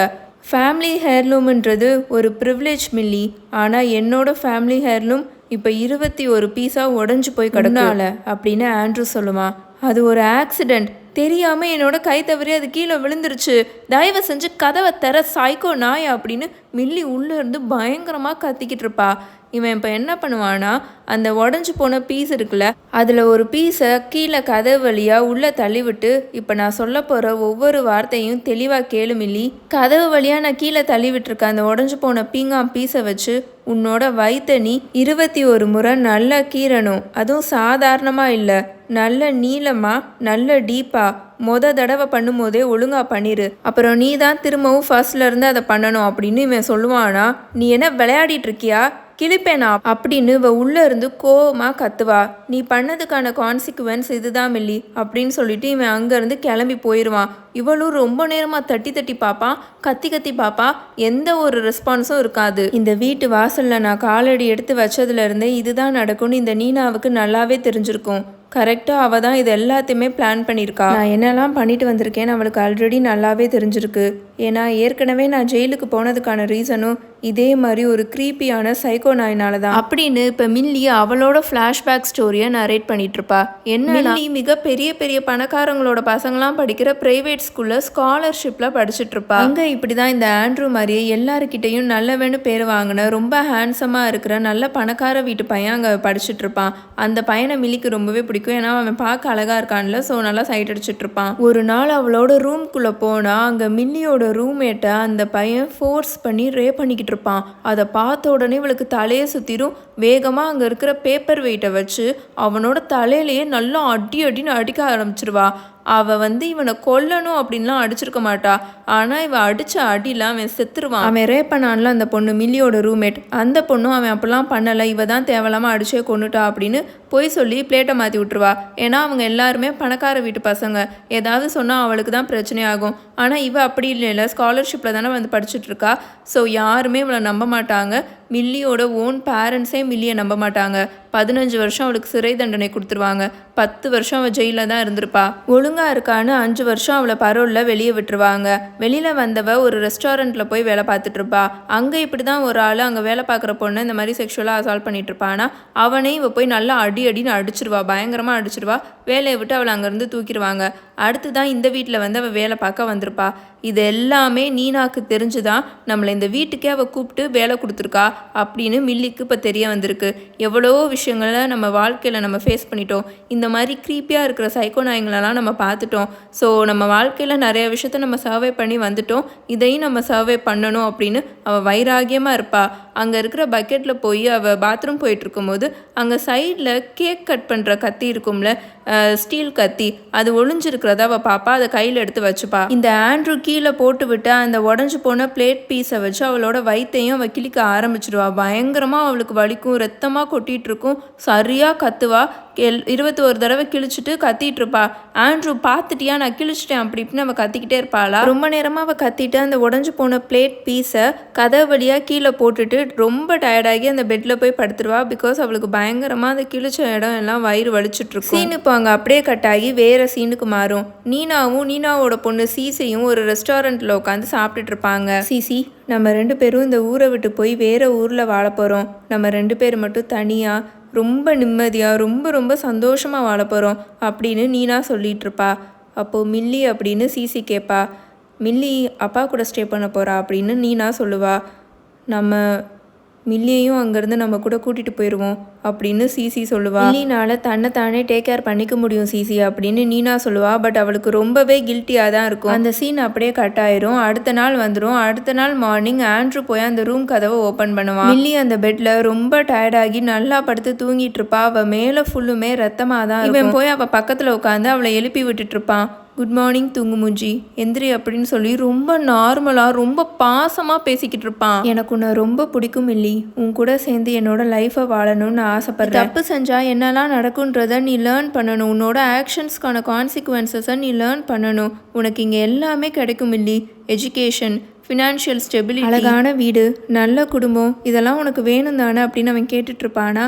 ஃபேமிலி ஹேர்லூம்ன்றது ஒரு ப்ரிவிலேஜ் மில்லி. ஆனால் என்னோட ஃபேமிலி ஹேர்லூம் இப்போ 21 பீஸாக உடஞ்சி போய் கிடக்குனால அப்படின்னு ஆண்ட்ரூ சொல்லுவான். அது ஒரு ஆக்சிடெண்ட், தெரியாமல் என்னோட கை தவறி அது கீழே விழுந்துருச்சு, தயவு செஞ்சு கதவை தர சைக்கோ நாய் அப்படின்னு மில்லி உள்ளே இருந்து பயங்கரமாக கத்திக்கிட்டு இருப்பா. இவன் இப்போ என்ன பண்ணுவான்னா, அந்த உடஞ்சி போன பீஸ் இருக்குல்ல, அதில் ஒரு பீஸை கீழே கதவு வழியாக உள்ளே தள்ளிவிட்டு, இப்போ நான் சொல்ல போகிற ஒவ்வொரு வார்த்தையும் தெளிவாக கேளு மில்லி. கதவு வழியாக நான் கீழே தள்ளி விட்டுருக்கேன் அந்த உடஞ்சி போன பீங்காம் பீஸை வச்சு உன்னோட வயிற்ற நீ 21 முறை நல்லா கீறணும். அதுவும் சாதாரணமாக இல்லை, நல்ல நீளமாக நல்ல டீப்பாக தடவை பண்ணும் போதே ஒழுங்காக பண்ணிடு. அப்புறம் நீ தான் திரும்பவும் ஃபர்ஸ்ட்லேருந்து அதை பண்ணணும் அப்படின்னு இவன் சொல்லுவானா. நீ என்ன விளையாடிட்டு இருக்கியா? கிழிப்பேனா அப்படின்னு இவ உள்ள இருந்து கோவமா கத்துவா. நீ பண்ணதுக்கான கான்சிக்வன்ஸ் இதுதான் மில்லி அப்படின்னு சொல்லிட்டு இவன் அங்கேருந்து கிளம்பி போயிடுவான். இவளும் ரொம்ப நேரமாக தட்டி தட்டி பார்ப்பா, கத்தி கத்தி பார்ப்பா, எந்த ஒரு ரெஸ்பான்ஸும் இருக்காது. இந்த வீட்டு வாசலில் நான் காலடி எடுத்து வச்சதுலேருந்தே இதுதான் நடக்கும்னு இந்த நீனாவுக்கு நல்லாவே தெரிஞ்சிருக்கும். கரெக்டாக அவள் தான் இது எல்லாத்தையுமே பிளான் பண்ணியிருக்கா. நான் என்னெல்லாம் பண்ணிட்டு வந்திருக்கேன்னு அவளுக்கு ஆல்ரெடி நல்லாவே தெரிஞ்சிருக்கு. ஏன்னா ஏற்கனவே நான் ஜெயிலுக்கு போனதுக்கான ரீசனும் இதே மாதிரி ஒரு க்ரீப்பியான சைக்கோ நாயினால தான் அப்படின்னு இப்போ மில்லி அவளோட ஃப்ளாஷ்பேக் ஸ்டோரியை நரேட் பண்ணிட்டு இருப்பா. என்ன மில்லி மிக பெரிய பெரிய பணக்காரங்களோட பசங்களாம் படிக்கிற பிரைவேட் ஸ்கூலில் ஸ்காலர்ஷிப்பில் படிச்சுட்டு இருப்பா. அங்கே இப்படி தான் இந்த ஆண்ட்ரூ மாதிரியே எல்லாருக்கிட்டையும் நல்லவன்னு பேர் வாங்கின ரொம்ப ஹேண்ட்ஸமாக இருக்கிற நல்ல பணக்கார வீட்டு பையன் அங்கே படிச்சுட்டு இருப்பான். அந்த பையனை மில்லிக்கு ரொம்பவே பிடிக்கும். ஏன்னா அவன் பார்க்க அழகாக இருக்கான்ல, ஸோ நல்லா சைட் அடிச்சுட்டு இருப்பான். ஒரு நாள் அவளோட ரூம்குள்ளே போனால் அங்கே மில்லியோட ரூம்மேட்டை அந்த பையன் ஃபோர்ஸ் பண்ணி ரேப் பண்ணிக்கிட்டு இருப்பான். அதை பார்த்த உடனே இவளுக்கு தலையை சுற்றிடும். வேகமாக அங்கே இருக்கிற பேப்பர் வெயிட்டை வச்சு அவனோட தலையிலேயே நல்லா அடின்னு அடிக்க ஆரம்பிச்சிருவா. அவள் இவனை கொல்லணும் அப்படின்லாம் அடிச்சிருக்க மாட்டா. ஆனால் இவன் அடித்த அடியில் அவன் செத்துருவான். அவன் ரேப் பண்ணான்ல அந்த பொண்ணு, மில்லியோட ரூம்மேட், அந்த பொண்ணும் அவன் அப்படிலாம் பண்ணலை, இவ தான் தேவையில்லாமல் அடிச்சே கொண்டுட்டா அப்படின்னு போய் சொல்லி பிளேட்டை மாற்றி விட்டுருவா. ஏன்னா அவங்க எல்லாருமே பணக்கார வீட்டு பசங்க, ஏதாவது சொன்னால் அவளுக்கு தான் பிரச்சனை ஆகும். ஆனால் இவ அப்படி இல்லை, ஸ்காலர்ஷிப்பில் தானே படிச்சுட்டு இருக்கா. ஸோ யாருமே இவளை நம்ப மாட்டாங்க. மில்லியோட ஓன் பேரண்ட்ஸே மில்லியை நம்ப மாட்டாங்க. 15 வருஷம் அவளுக்கு சிறை தண்டனை கொடுத்துருவாங்க. 10 வருஷம் அவள் ஜெயிலில் தான் இருந்திருப்பா. ஒழுங்காக இருக்கான்னு 5 வருஷம் அவளை பரோலில் வெளியே விட்டுருவாங்க. வெளியில் வந்தவ ஒரு ரெஸ்டாரண்ட்டில் போய் வேலை பார்த்துட்டு இருப்பா. அங்கே இப்படி தான் ஒரு ஆள் அங்கே வேலை பார்க்குற பொண்ணு இந்த மாதிரி செக்ஷுவலாக அசால்ட் பண்ணிட்டு இருப்பானா. அவனே இவ போய் நல்லா அடின்னு அடிச்சிருவா, பயங்கரமாக அடிச்சிருவா. வேலையை விட்டு அவளை அங்கேருந்து தூக்கிடுவாங்க. அடுத்து தான் இந்த வீட்டில் அவள் வேலை பார்க்க வந்திருப்பா. இது எல்லாமே நீனாக்கு தெரிஞ்சுதான் நம்மளை இந்த வீட்டுக்கே அவள் கூப்பிட்டு வேலை கொடுத்துருக்கா அப்படின்னு மில்லிக்கு இப்போ தெரிய வந்திருக்கு. எவ்வளோ விஷயங்களை நம்ம வாழ்க்கையில் நம்ம ஃபேஸ் பண்ணிட்டோம். இந்த மாதிரி க்ரீப்பியாக இருக்கிற சைக்கோ நாய்களெல்லாம் நம்ம பார்த்துட்டோம். ஸோ நம்ம வாழ்க்கையில் நிறைய விஷயத்த நம்ம சர்வே பண்ணி வந்துட்டோம். இதையும் நம்ம சர்வே பண்ணணும் அப்படின்னு அவள் வைராகியமாக இருப்பாள். அங்கே இருக்கிற பக்கெட்டில் போய் அவள் பாத்ரூம் போயிட்டு இருக்கும்போது அங்கே சைடில் கேக் கட் பண்ணுற கத்தி இருக்கும்ல, ஸ்டீல் கத்தி, அது ஒளிஞ்சிருக்கிறத அவள் பாப்பா. அதை கையில் எடுத்து வச்சுப்பா. இந்த ஆண்ட்ரூ கீழே போட்டு விட்டு அந்த உடஞ்சி போன பிளேட் பீஸை வச்சு அவளோட வயிற்றையும் அவள் கிழிக்க ஆரம்பிச்சிடுவா. பயங்கரமாக அவளுக்கு வலிக்கும், ரத்தமாக கொட்டிகிட்டு இருக்கும். சரியாக கத்துவா. 21 தடவை கிழிச்சிட்டு கத்திட்டு இருப்பா. ஆண்ட்ரூ பார்த்துட்டியா, நான் கிழிச்சிட்டேன் அப்படி இப்படின்னு அவள் கத்திக்கிட்டே இருப்பாளா. ரொம்ப நேரமாக அவள் கத்திட்டு அந்த உடஞ்சி போன பிளேட் பீஸை கதவு வழியாக கீழே போட்டுட்டு ரொம்ப டயர்டாகி அந்த பெட்டில் போய் படுத்துருவா. பிகாஸ் அவளுக்கு பயங்கரமாக அந்த கிழிச்ச இடம் எல்லாம் வயிறு வலிச்சுட்ருக்கும். சீனு இப்போ அங்கே அப்படியே கட்டாகி வேறு சீனுக்கு மாறும். நீனாவோட பொண்ணு சீசையும் ஒரு ரெஸ்டாரண்ட்டில் உட்காந்து சாப்பிட்டுட்டு இருப்பாங்க. சீசி, நம்ம 2 பேரும் இந்த ஊரை விட்டு போய் வேறு ஊரில் வாழ போகிறோம். நம்ம 2 பேர் மட்டும் தனியாக ரொம்ப நிம்மதியாக ரொம்ப சந்தோஷமாக வாழ போகிறோம் அப்படின்னு நீனா சொல்லிகிட்டு இருப்பா. அப்போது மில்லி அப்படின்னு சீசி கேட்பா. மில்லி அப்பா கூட ஸ்டே பண்ண போகிறா அப்படின்னு நீனா சொல்லுவா. நம்ம மில்லியையும் அங்கேருந்து நம்ம கூட கூட்டிகிட்டு போயிடுவோம் அப்படின்னு சீசி சொல்லுவா. மில்லினால தன்னைத்தானே டேக் கேர் பண்ணிக்க முடியும் சீசி அப்படின்னு நீனா சொல்லுவா. பட் அவளுக்கு ரொம்பவே கில்ட்டியாக தான் இருக்கும். அந்த சீன் அப்படியே கட் ஆயிரும். அடுத்த நாள் வந்துடும். அடுத்த நாள் மார்னிங் ஆண்ட்ரூ போய் அந்த ரூம் கதவை ஓப்பன் பண்ணுவான். மில்லி அந்த பெட்டில் ரொம்ப டயர்டாகி நல்லா படுத்து தூங்கிட்டு இருப்பா. அவள் மேலே ஃபுல்லுமே ரத்தமாக தான். இவன் போய் அவள் பக்கத்தில் உட்காந்து அவளை எழுப்பி விட்டுட்டு இருப்பான். குட் மார்னிங் தூங்கு மூஞ்சி, எந்திரி அப்படின்னு சொல்லி ரொம்ப நார்மலாக ரொம்ப பாசமாக பேசிக்கிட்டு இருப்பான். எனக்கு உன்னை ரொம்ப பிடிக்கும் மில்லி, உன் கூட சேர்ந்து என்னோட லைஃப்பை வாழணும்னு ஆசைப்படுறேன். தப்பு செஞ்சால் என்னெல்லாம் நடக்குன்றதை நீ லேர்ன் பண்ணணும். உன்னோட ஆக்ஷன்ஸ்க்கான கான்சிக்வன்சஸை நீ லேர்ன் பண்ணணும். உனக்கு இங்கே எல்லாமே கிடைக்கும் மில்லி. எஜுகேஷன், ஃபினான்ஷியல் ஸ்டெபிலிட்டி, அழகான வீடு, நல்ல குடும்பம், இதெல்லாம் உனக்கு வேணும் தானே அப்படின்னு அவன் கேட்டுட்ருப்பானா.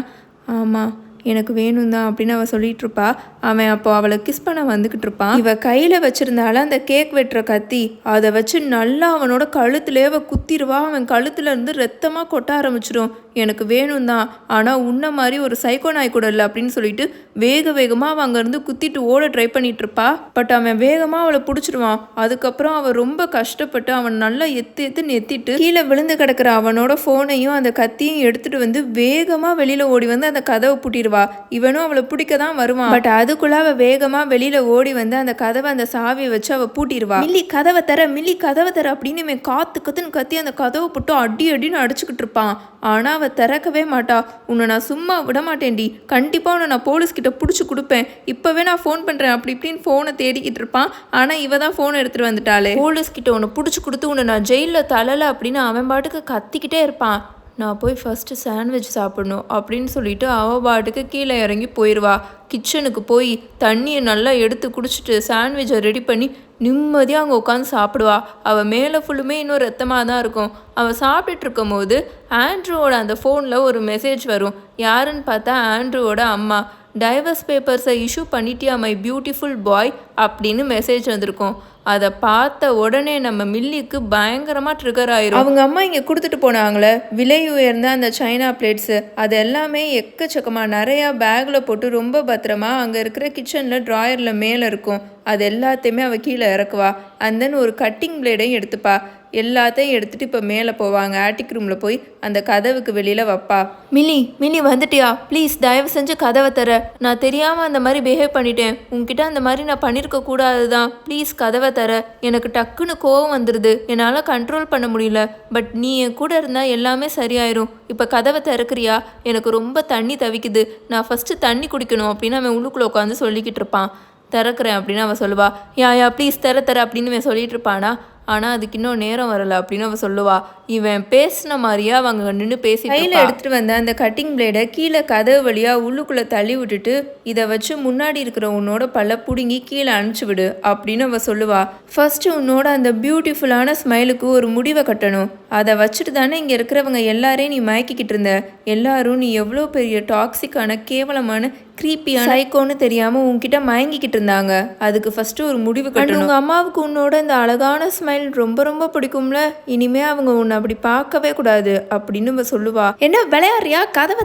ஆமாம், எனக்கு வேணும் தான் அப்படின்னு அவள் சொல்லிட்டு இருப்பா. அவன் அப்போ அவளை கிஸ் பண்ண வந்துக்கிட்டு இருப்பான். இவ கையில் வச்சிருந்தால அந்த கேக் வெட்டுற கத்தி, அதை வச்சு நல்லா அவனோட கழுத்துலேயே அவள் குத்திடுவா. அவன் கழுத்துல இருந்து ரத்தமாக கொட்ட ஆரம்பிச்சிடும். எனக்கு வேணும் தான், ஆனால் உன்ன மாதிரி ஒரு சைக்கோ நாய் கூட இல்லை அப்படின்னு சொல்லிட்டு வேகமாக அவன் அங்கேருந்து குத்திட்டு ஓட ட்ரை பண்ணிட்டு இருப்பா. பட் அவன் வேகமாக அவளை பிடிச்சிடுவான். அதுக்கப்புறம் அவள் ரொம்ப கஷ்டப்பட்டு அவன் நல்லா எத்திட்டு கீழே விழுந்து கிடக்கிற அவனோட ஃபோனையும் அந்த கத்தியும் எடுத்துட்டு வேகமாக வெளியில் ஓடி அந்த கதவை பூட்டிடுவா. இவனும் அவளை பிடிக்க தான் வருவான். பட் அதுக்குள்ள அவ வேகமா வெளியில ஓடி அந்த கதவை அந்த சாவியை வச்சு அவ பூட்டிடுவா. மில்லி கதவை தர அப்படின்னு இவன் கத்துன்னு கத்தி அந்த கதவை போட்டு அடின்னு அடிச்சுக்கிட்டு இருப்பான். ஆனா அவ திறக்கவே மாட்டா. உன்னை நான் சும்மா விட மாட்டேன்டி, கண்டிப்பா உன்னை நான் போலீஸ்கிட்ட பிடிச்சி கொடுப்பேன், இப்பவே நான் ஃபோன் பண்றேன் அப்படி இப்படின்னு ஃபோனை தேடிக்கிட்டு இருப்பான். ஆனா இவ தான் ஃபோன் எடுத்துட்டு வந்துட்டாளே. போலீஸ்கிட்ட உன்னை பிடிச்சி கொடுத்து உன்னை நான் ஜெயிலில் தள்ளலை அப்படின்னு அவன் பாட்டுக்கு கத்திக்கிட்டே இருப்பான். நான் போய் ஃபஸ்ட்டு சாண்ட்விச் சாப்பிடணும் அப்படின்னு சொல்லிட்டு அவள் பாட்டுக்கு கீழே இறங்கி போயிடுவா. கிச்சனுக்கு போய் தண்ணியை நல்லா எடுத்து குடிச்சிட்டு சாண்ட்விச்சை ரெடி பண்ணி நிம்மதியாக அங்கே உட்காந்து சாப்பிடுவா. அவள் மேலே ஃபுல்லுமே இன்னும் ரத்தமாக தான் இருக்கும். அவள் சாப்பிட்டுட்டு இருக்கும் போது ஆண்ட்ரூவோட அந்த ஃபோனில் ஒரு மெசேஜ் வரும். யாருன்னு பார்த்தா ஆண்ட்ரூவோட அம்மா. டைவர்ஸ் பேப்பர்ஸை இஷ்யூ பண்ணிட்டியா மை பியூட்டிஃபுல் பாய் அப்படின்னு மெசேஜ் வந்திருக்கும். அதை பார்த்த உடனே நம்ம மில்லிக்கு பயங்கரமாக ட்ரிகர் ஆயிரும். அவங்க அம்மா இங்கே கொடுத்துட்டு போனாங்களே விலை உயர்ந்த அந்த சைனா பிளேட்ஸு, அது எல்லாமே எக்கச்சக்கமாக நிறையா பேக்கில் போட்டு ரொம்ப பத்திரமா அங்கே இருக்கிற கிச்சனில் ட்ராயரில் மேலே இருக்கும். அது எல்லாத்தையுமே அவள் கீழே இறக்குவா. அண்ட் தென் ஒரு கட்டிங் பிளேடையும் எடுத்துப்பா. எல்லாத்தையும் எடுத்துகிட்டு இப்போ மேலே போவாங்க. ஆட்டிக் ரூமில் போய் அந்த கதவுக்கு வெளியில் வைப்பா. மில்லி வந்துட்டியா? ப்ளீஸ் தயவு செஞ்சு கதவை தர. நான் தெரியாமல் அந்த மாதிரி பிஹேவ் பண்ணிட்டேன். உங்ககிட்ட அந்த மாதிரி நான் பண்ணியிருக்க கூடாது தான். ப்ளீஸ் கதவை தர. எனக்கு டக்குன்னு கோவம் வந்துடுது. என்னால் கண்ட்ரோல் பண்ண முடியல. பட் நீ என் கூட இருந்தால் எல்லாமே சரியாயிரும். இப்போ கதவை திறக்கிறியா? எனக்கு ரொம்ப தண்ணி தவிக்குது. நான் ஃபஸ்ட்டு தண்ணி குடிக்கணும் அப்படின்னு அவன் உள்ளுக்குள்ளே உட்காந்து சொல்லிக்கிட்டு இருப்பான். திறக்கிறேன் அப்படின்னு அவள் சொல்லுவா. யா ப்ளீஸ் தர அப்படின்னு அவன் சொல்லிட்டு இருப்பானா. ஆனால் அதுக்கு இன்னும் நேரம் வரலை அப்படின்னு அவள் சொல்லுவா. இவன் பேசின மாதிரியே அவங்க நின்று பேசி கையில் எடுத்துகிட்டு வந்த அந்த கட்டிங் பிளேடை கீழே கதவு வழியாக உள்ளுக்குள்ளே தள்ளி விட்டுட்டு இதை வச்சு முன்னாடி இருக்கிற உன்னோட பல்ல பிடுங்கி கீழே அனுப்பிச்சி விடு அப்படின்னு அவள் சொல்லுவா. ஃபர்ஸ்ட்டு உன்னோட அந்த பியூட்டிஃபுல்லான ஸ்மைலுக்கு ஒரு முடிவை கட்டணும். அதை வச்சுட்டு தானே இங்கே இருக்கிறவங்க எல்லாரையும் நீ மயக்கிக்கிட்டு இருந்த. எல்லாரும் நீ எவ்வளோ பெரிய டாக்ஸிக்கான கேவலமான க்ரீப்பியான சைக்கோன்னு தெரியாமல் உன்கிட்ட மயங்கிக்கிட்டு இருந்தாங்க. அதுக்கு ஃபஸ்ட்டு ஒரு முடிவு கட்டணும். உங்கள் அம்மாவுக்கு உன்னோட இந்த அழகான ஸ்மைல் ரொம்ப ரொம்ப பிடிக்கும்ல. இனிமே அவங்க உன்னை அப்படி பார்க்கவே கூடாது அப்படின்னு சொல்லுவா. என்ன விளையாடுறியா? கதவை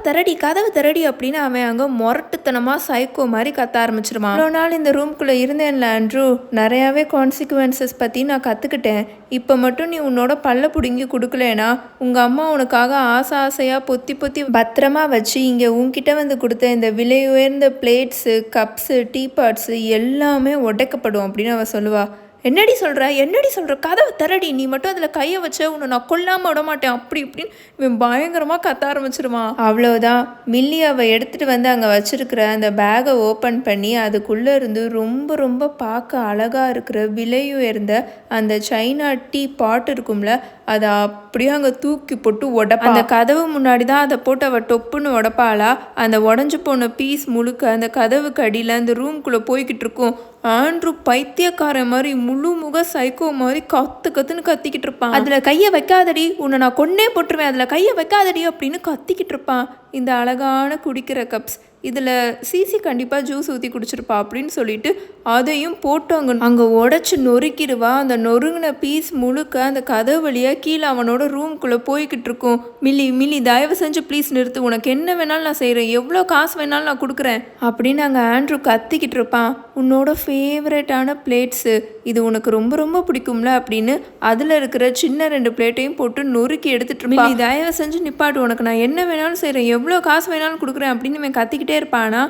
திரடி அப்படின்னு அவன் அங்கே முரட்டுத்தனமாக சைக்கோ மாதிரி கத்த ஆரம்பிச்சிருவான். இவ்வளோ நாள் இந்த ரூம்குள்ளே இருந்தேன்ல ஆண்ட்ரூ, நிறையாவே கான்சிக்வன்சஸ் பற்றி நான் கற்றுக்கிட்டேன். இப்போ மட்டும் நீ உன்னோட பல்ல பிடுங்கி கொடுக்கலனா உங்கள் அம்மா உனக்காக ஆசையாக பொத்தி பத்திரமா வச்சு இங்கே உன்கிட்ட வந்து கொடுத்த இந்த விலை உயர்ந்த பிளேட்ஸு, கப்ஸு, டீபாட்ஸு எல்லாமே உடைக்கப்படும் அப்படின்னு அவள் சொல்லுவா. என்னடி சொல்கிற? கதவை திரடி. நீ மட்டும் அதில் கையை வச்ச உன்னை நான் கொல்லாமல் விட மாட்டேன் அப்படி இப்படின்னு இவன் பயங்கரமாக கத்த ஆரம்பிச்சிருவான். அவ்வளோதான். மில்லி அவள் எடுத்துகிட்டு வந்து அங்கே வச்சுருக்கிற அந்த பேகை ஓப்பன் பண்ணி அதுக்குள்ளே இருந்து ரொம்ப ரொம்ப பார்க்க அழகாக இருக்கிற விலை உயர்ந்த அந்த சைனா டீ பாட் இருக்கும்ல, அதை அப்படியே அங்கே தூக்கி போட்டு உடப்பா. அந்த கதவு முன்னாடி தான் அதை போட்டு அவள் டொப்புன்னு உடப்பாளா. அந்த உடஞ்சி போன பீஸ் முழுக்க அந்த கதவுக்கு அடியில் அந்த ரூம்குள்ளே போய்கிட்டு இருக்கும். ஆண்ட்ரூ பைத்தியக்காரன் மாதிரி முழு முக சைக்கோ மாதிரி கத்துன்னு கத்திக்கிட்டு இருப்பான். அதில் கையை வைக்காதடி, உன்னை நான் கொன்னே போட்டுருவேன், அதில் கையை வைக்காதடி அப்படின்னு கத்திக்கிட்டு இருப்பான். இந்த அழகான குடிக்கிற கப்ஸ், இதில் சிசி கண்டிப்பாக ஜூஸ் ஊற்றி குடிச்சிருப்பா அப்படின்னு சொல்லிட்டு அதையும் போட்டு அங்கே உடச்சி நொறுக்கிடுவா. அந்த நொறுங்கின பீஸ் முழுக்க அந்த கதவு வழியாக கீழே அவனோட ரூம்குள்ளே போய்கிட்டு இருக்கும். மில்லி தயவு செஞ்சு ப்ளீஸ் நிறுத்து. உனக்கு என்ன வேணாலும் நான் செய்கிறேன், எவ்வளோ காசு வேணாலும் நான் கொடுக்குறேன் அப்படின்னு அங்கே ஆண்ட்ரூ கத்திக்கிட்டு இருப்பான். உன்னோட ஃபேவரட்டான பிளேட்ஸு, இது உனக்கு ரொம்ப ரொம்ப பிடிக்கும்ல அப்படின்னு அதில் இருக்கிற சின்ன 2 பிளேட்டையும் போட்டு நொறுக்கி எடுத்துகிட்டு இருப்பான். நீ தயவு செஞ்சு நிப்பாட்டு, உனக்கு நான் என்ன வேணாலும் செய்கிறேன், எவ்வளோ காசு வேணாலும் கொடுக்குறேன் அப்படின்னு இவன் கத்திக்கிட்டே இருப்பானா.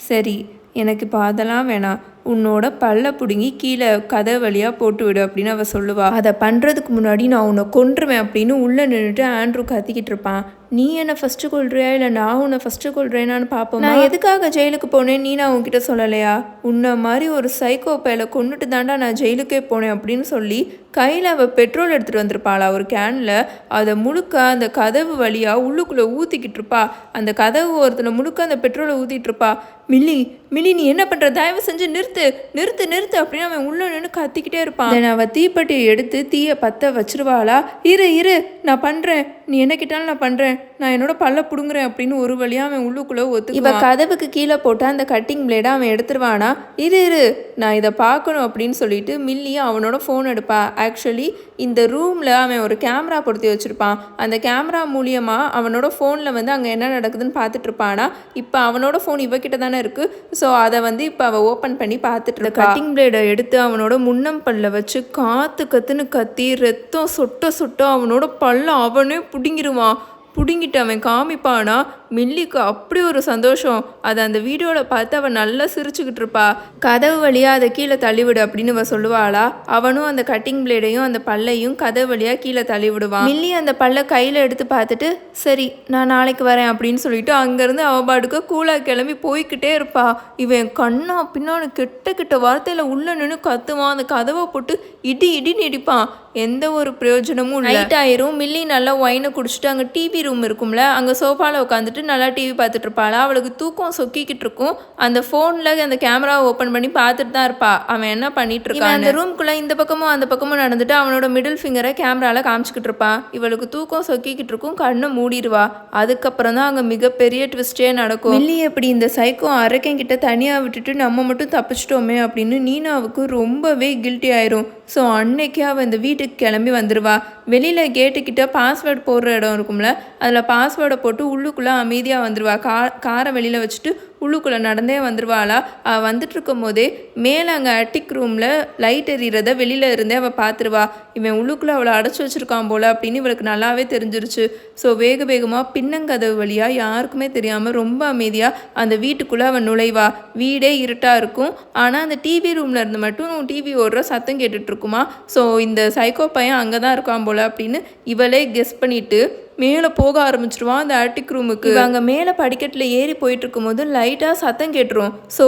சரி, எனக்கு இப்போ அதெல்லாம் வேணாம், உன்னோட பல்ல பிடுங்கி கீழே கதை வழியாக போட்டு விடு அப்படின்னு அவள் சொல்லுவா. அதை பண்ணுறதுக்கு முன்னாடி நான் உன்னை கொன்றுவேன் அப்படின்னு உள்ளே நின்றுட்டு ஆண்ட்ரூ கத்திக்கிட்டு இருப்பான். நீ என்னை ஃபஸ்ட்டு கொள்றியா இல்லை நான் உன்னை ஃபஸ்ட்டு கொள்றேனான்னு பார்ப்போம். நான் எதுக்காக ஜெயிலுக்கு போனேன் நீ நான் உன்கிட்ட சொல்லலையா? உன்னை மாதிரி ஒரு சைக்கோ பேலை கொண்டுட்டு தாண்டா நான் ஜெயிலுக்கே போனேன் அப்படின்னு சொல்லி கையில் அவள் பெட்ரோல் எடுத்துகிட்டு வந்திருப்பாளா ஒரு கேனில். அதை முழுக்க அந்த கதவு வழியாக உள்ளுக்குள்ளே ஊற்றிக்கிட்டு இருப்பா. அந்த கதவு ஓரத்தில் முழுக்க அந்த பெட்ரோலை ஊற்றிட்டு இருப்பா. மில்லி நீ என்ன பண்ணுற? தயவு செஞ்சு நிறுத்து அப்படின்னு அவன் உள்ள நின்று கத்திக்கிட்டே இருப்பான். அவள் தீப்பெட்டியை எடுத்து தீயை பற்ற வச்சிருவாளா. இரு நான் பண்ணுறேன், நீ என்ன கேட்டாலும் நான் பண்ணுறேன், நான் என்னோட பல்ல பிடுங்குறேன் அப்படின்னு ஒரு வழியாக அவன் உள்ளுக்குள்ளே இவன் கதவுக்கு கீழே போட்டால் அந்த கட்டிங் பிளேடை அவன் எடுத்துருவானா. இரு நான் இதை பார்க்கணும் அப்படின்னு சொல்லிட்டு மில்லி அவனோட ஃபோன் எடுப்பா. ஆக்சுவலி இந்த ரூமில் அவன் ஒரு கேமரா பொருத்தி வச்சுருப்பான். அந்த கேமரா மூலியமாக அவனோட ஃபோனில் வந்து அங்கே என்ன நடக்குதுன்னு பார்த்துட்டு இருப்பானா. இப்போ அவனோட ஃபோன் இவகிட்ட தானே இருக்குது. ஸோ அதை வந்து இப்போ அவள் ஓப்பன் பண்ணி பார்த்துட்டு இருக்கா. கட்டிங் பிளேடை எடுத்து அவனோட முன்னம்பல்ல வச்சு கத்துன்னு கத்தி ரத்தம் சொட்ட அவனோட பல்ல அவனே பிடுங்கிடுவான். பிடுங்கிட்டு அவன் காமிப்பானா. மில்லிக்கு அப்படி ஒரு சந்தோஷம். அதை அந்த வீடியோவில் பார்த்து அவன் நல்லா சிரிச்சுக்கிட்டு இருப்பா. கதவு வழியாக அதை கீழே தள்ளிவிடு அப்படின்னு அவள் சொல்லுவாளா. அவனும் அந்த கட்டிங் பிளேடையும் அந்த பல்லையும் கதவு வழியாக கீழே தள்ளி விடுவான். மில்லி அந்த பல்லை கையில் எடுத்து பார்த்துட்டு சரி நான் நாளைக்கு வரேன் அப்படின்னு சொல்லிட்டு அங்கேருந்து அவள் பாட்டுக்கு கூலாக கிளம்பி போய்கிட்டே இருப்பா. இவன் கண்ணா பின்னான்னு கெட்ட வார்த்தையில் உள்ள நின்று கத்துவான். அந்த கதவை போட்டு இடின்னு இடிப்பான். எந்த ஒரு பிரயோஜனமும் இல்லை. நைட் ஆயிரும். மில்லி நல்லா ஒயினை குடிச்சிட்டு அங்கே டிவி ரூம் இருக்கும்ல, அங்கே சோஃபாவில் உட்காந்துட்டு நல்லா டிவி பார்த்துட்டு இருப்பாளா. அவளுக்கு தூக்கம் சொக்கிக்கிட்டு இருக்கும். அந்த ஃபோனில் அந்த கேமராவை ஓப்பன் பண்ணி பார்த்துட்டு தான் இருப்பா அவன் என்ன பண்ணிட்டு இருக்கான். அந்த ரூம்குள்ளே இந்த பக்கமும் அந்த பக்கமும் நடந்துட்டு அவனோட மிடில் ஃபிங்கரை கேமராவில் காமிச்சிக்கிட்டு இருப்பான். இவளுக்கு தூக்கம் சொக்கிக்கிட்டு இருக்கும். கண்ணை மூடிடுவா. அதுக்கப்புறம் தான் அங்கே மிகப்பெரிய ட்விஸ்டே நடக்கும். மில்லி எப்படி இந்த சைக்கோ அரக்கங்கிட்ட தனியாக விட்டுட்டு நம்ம மட்டும் தப்பிச்சிட்டோமே அப்படின்னு நீனாவுக்கு ரொம்பவே கில்ட்டி ஆயிரும். ஸோ அன்னைக்கு அவள் இந்த வீட்டுக்கு கிளம்பி வந்துடுவா. வெளியில் கேட்டுக்கிட்ட பாஸ்வேர்டு போடுற இடம் இருக்கும்ல, அதில் பாஸ்வேர்டை போட்டு உள்ளுக்குள்ளே அமைதியாக வந்துடுவா. காரை வெளியில் வச்சுட்டு உள்ளுக்குள்ளே நடந்தே வந்துடுவாளா. அவள் வந்துட்டு இருக்கும் போதே மேலே அங்கே அட்டிக் ரூமில் லைட் எறிகிறத வெளியில் இருந்தே அவள் பார்த்துருவா. இவன் உள்ளுக்குள்ளே அவளை அடைச்சி வச்சுருக்கான் போல் அப்படின்னு இவளுக்கு நல்லாவே தெரிஞ்சிருச்சு. ஸோ வேகமாக பின்னங்கதவு வழியாக யாருக்குமே தெரியாமல் ரொம்ப அமைதியாக அந்த வீட்டுக்குள்ளே அவன் நுழைவா. வீடே இருட்டாக இருக்கும். ஆனால் அந்த டிவி ரூமில் இருந்து மட்டும் டிவி ஓடுற சத்தம் கேட்டுட்ருக்குமா. ஸோ இந்த சைக்கோ பையன் அங்கே தான் இருக்கான் போல் அப்படின்னு இவளே கெஸ் பண்ணிவிட்டு மேலே போக ஆரம்பிச்சிருவான் அந்த அட்டிக் ரூமுக்கு. அங்கே மேலே படிக்கட்டில் ஏறி போயிட்டு இருக்கும்போது லைட்டாக சத்தம் கேட்டுரும். ஸோ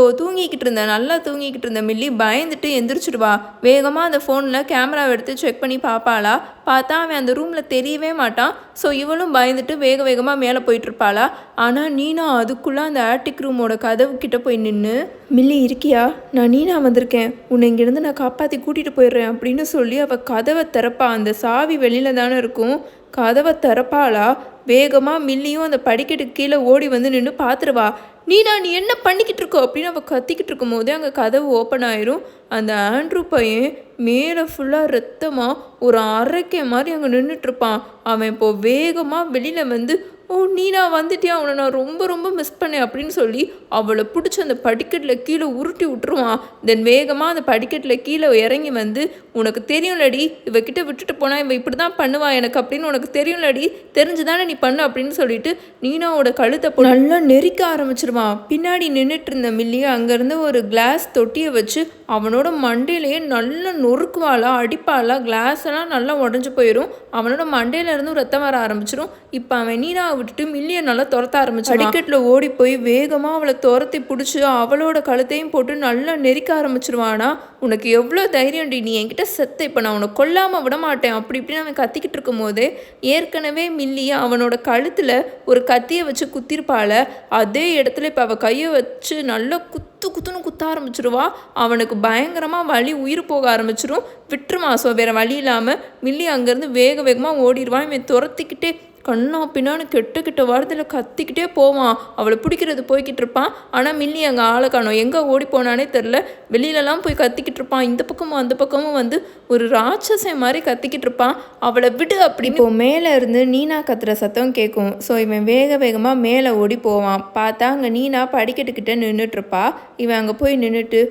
நல்லா தூங்கிக்கிட்டு இருந்த மில்லி பயந்துட்டு எந்திரிச்சிடுவா. வேகமாக அந்த ஃபோனில் கேமராவை எடுத்து செக் பண்ணி பார்ப்பாளா. பார்த்தா அவன் அந்த ரூமில் தெரியவே மாட்டான். ஸோ இவளும் பயந்துட்டு வேகமாக மேலே போயிட்டுருப்பாளா. ஆனால் நீனா அதுக்குள்ளே அந்த ஆட்டிக் ரூமோட கதவு கிட்ட போய் நின்று, மில்லி இருக்கியா, நான் நீனா வந்திருக்கேன், உன்னை இங்கேருந்து நான் காப்பாற்றி கூட்டிகிட்டு போயிடுறேன் அப்படின்னு சொல்லி அவள் கதவை திறப்பா. அந்த சாவி வெளியில் தானே இருக்கும். கதவை திறப்பாளா. வேகமாக மில்லியும் அந்த படிக்கட்டுக்கு கீழே ஓடி வந்து நின்று பார்த்துருவா. நீ என்ன பண்ணிக்கிட்டு இருக்கோ அப்படின்னு அவள் கத்திக்கிட்டு இருக்கும் போதே அங்கே கதவு ஓப்பன் ஆயிரும். அந்த ஆண்ட்ரூ பையன் மேலே ஃபுல்லாக ரத்தமாக ஒரு அரைக்கை மாதிரி அங்கே நின்றுட்டுருப்பான். அவன் இப்போது வேகமாக வெளியில் வந்து, ஓ நீனா வந்துட்டியா, அவனை நான் ரொம்ப மிஸ் பண்ணேன் அப்படின்னு சொல்லி அவளை பிடிச்சி அந்த படிக்கட்டில் கீழே உருட்டி விட்டுருவான். தென் வேகமாக அந்த படிக்கட்டில் கீழே இறங்கி வந்து, உனக்கு தெரியும்லடி இவகிட்ட விட்டுட்டு போனால் இவ இப்படி தான் பண்ணுவா எனக்கு அப்படின்னு உனக்கு தெரியும்லடி, தெரிஞ்சுதானே நீ பண்ணு அப்படின்னு சொல்லிட்டு நீனாவோட கழுத்தை நல்லா நெரிக்க ஆரம்பிச்சிருவான். பின்னாடி நின்றுட்டு இருந்த மில்லி அங்கேருந்து ஒரு கிளாஸ் தொட்டியை வச்சு அவனோட மண்டையிலேயே நல்லா நொறுக்குவாளா, அடிப்பாளா. கிளாஸ் எல்லாம் நல்லா உடஞ்சி போயிடும். அவனோட மண்டையிலேருந்து ரத்தம் வர ஆரம்பிச்சிடும். இப்போ அவன் நீனாவை விட்டுட்டு மில்லியை நல்லா துரத்த ஆரம்பிச்சு அடிக்கட்டில் ஓடி போய் வேகமாக அவளை துரத்தி பிடிச்சி அவளோட கழுத்தையும் போட்டு நல்லா நெரிக்க ஆரம்பிச்சிருவானா. உனக்கு எவ்வளோ தைரியம்டி, நீ என்கிட்ட செத்த, இப்போ நான் உன்னை கொல்லாமல் விட மாட்டேன் அப்படி இப்படின்னு அவன் கத்திக்கிட்டு இருக்கும் போதே ஏற்கனவே மில்லியை அவனோட கழுத்தில் ஒரு கத்தியை வச்சு குத்திருப்பாள. அதே இடத்துல இப்போ அவள் கையை வச்சு நல்லா குத்துன்னு குத்த ஆரம்பிச்சிருவா. அவனுக்கு பயங்கரமாக வலி, உயிர் போக ஆரம்பிச்சிடும். விட்டுருமா. ஸோ வேறு வழி இல்லாமல் மில்லி அங்கேருந்து வேகமாக ஓடிடுவான். இவன் துரத்திக்கிட்டே கண்ணா பின்னான்னு கெட்ட வாரத்தில் கத்திக்கிட்டே போவான். அவளை பிடிக்கிறது போய்கிட்டு இருப்பான். ஆனால் மில்லி அங்கே ஆளை காணோம். எங்கே ஓடி போனானே தெரில. வெளியிலலாம் போய் கத்திக்கிட்டு இருப்பான். இந்த பக்கமும் அந்த பக்கமும் வந்து ஒரு ராட்சசை மாதிரி கத்திக்கிட்டு இருப்பான். அவளை விடு அப்படின்னு. இப்போ மேலே இருந்து நீனா கத்துற சத்தம் கேட்கும். ஸோ இவன் வேகமாக மேலே ஓடி போவான். பார்த்தா அங்கே நீனா படிக்கட்டுக்கிட்ட நின்றுட்டுருப்பா. இவன் அங்கே போய் நின்றுட்டு,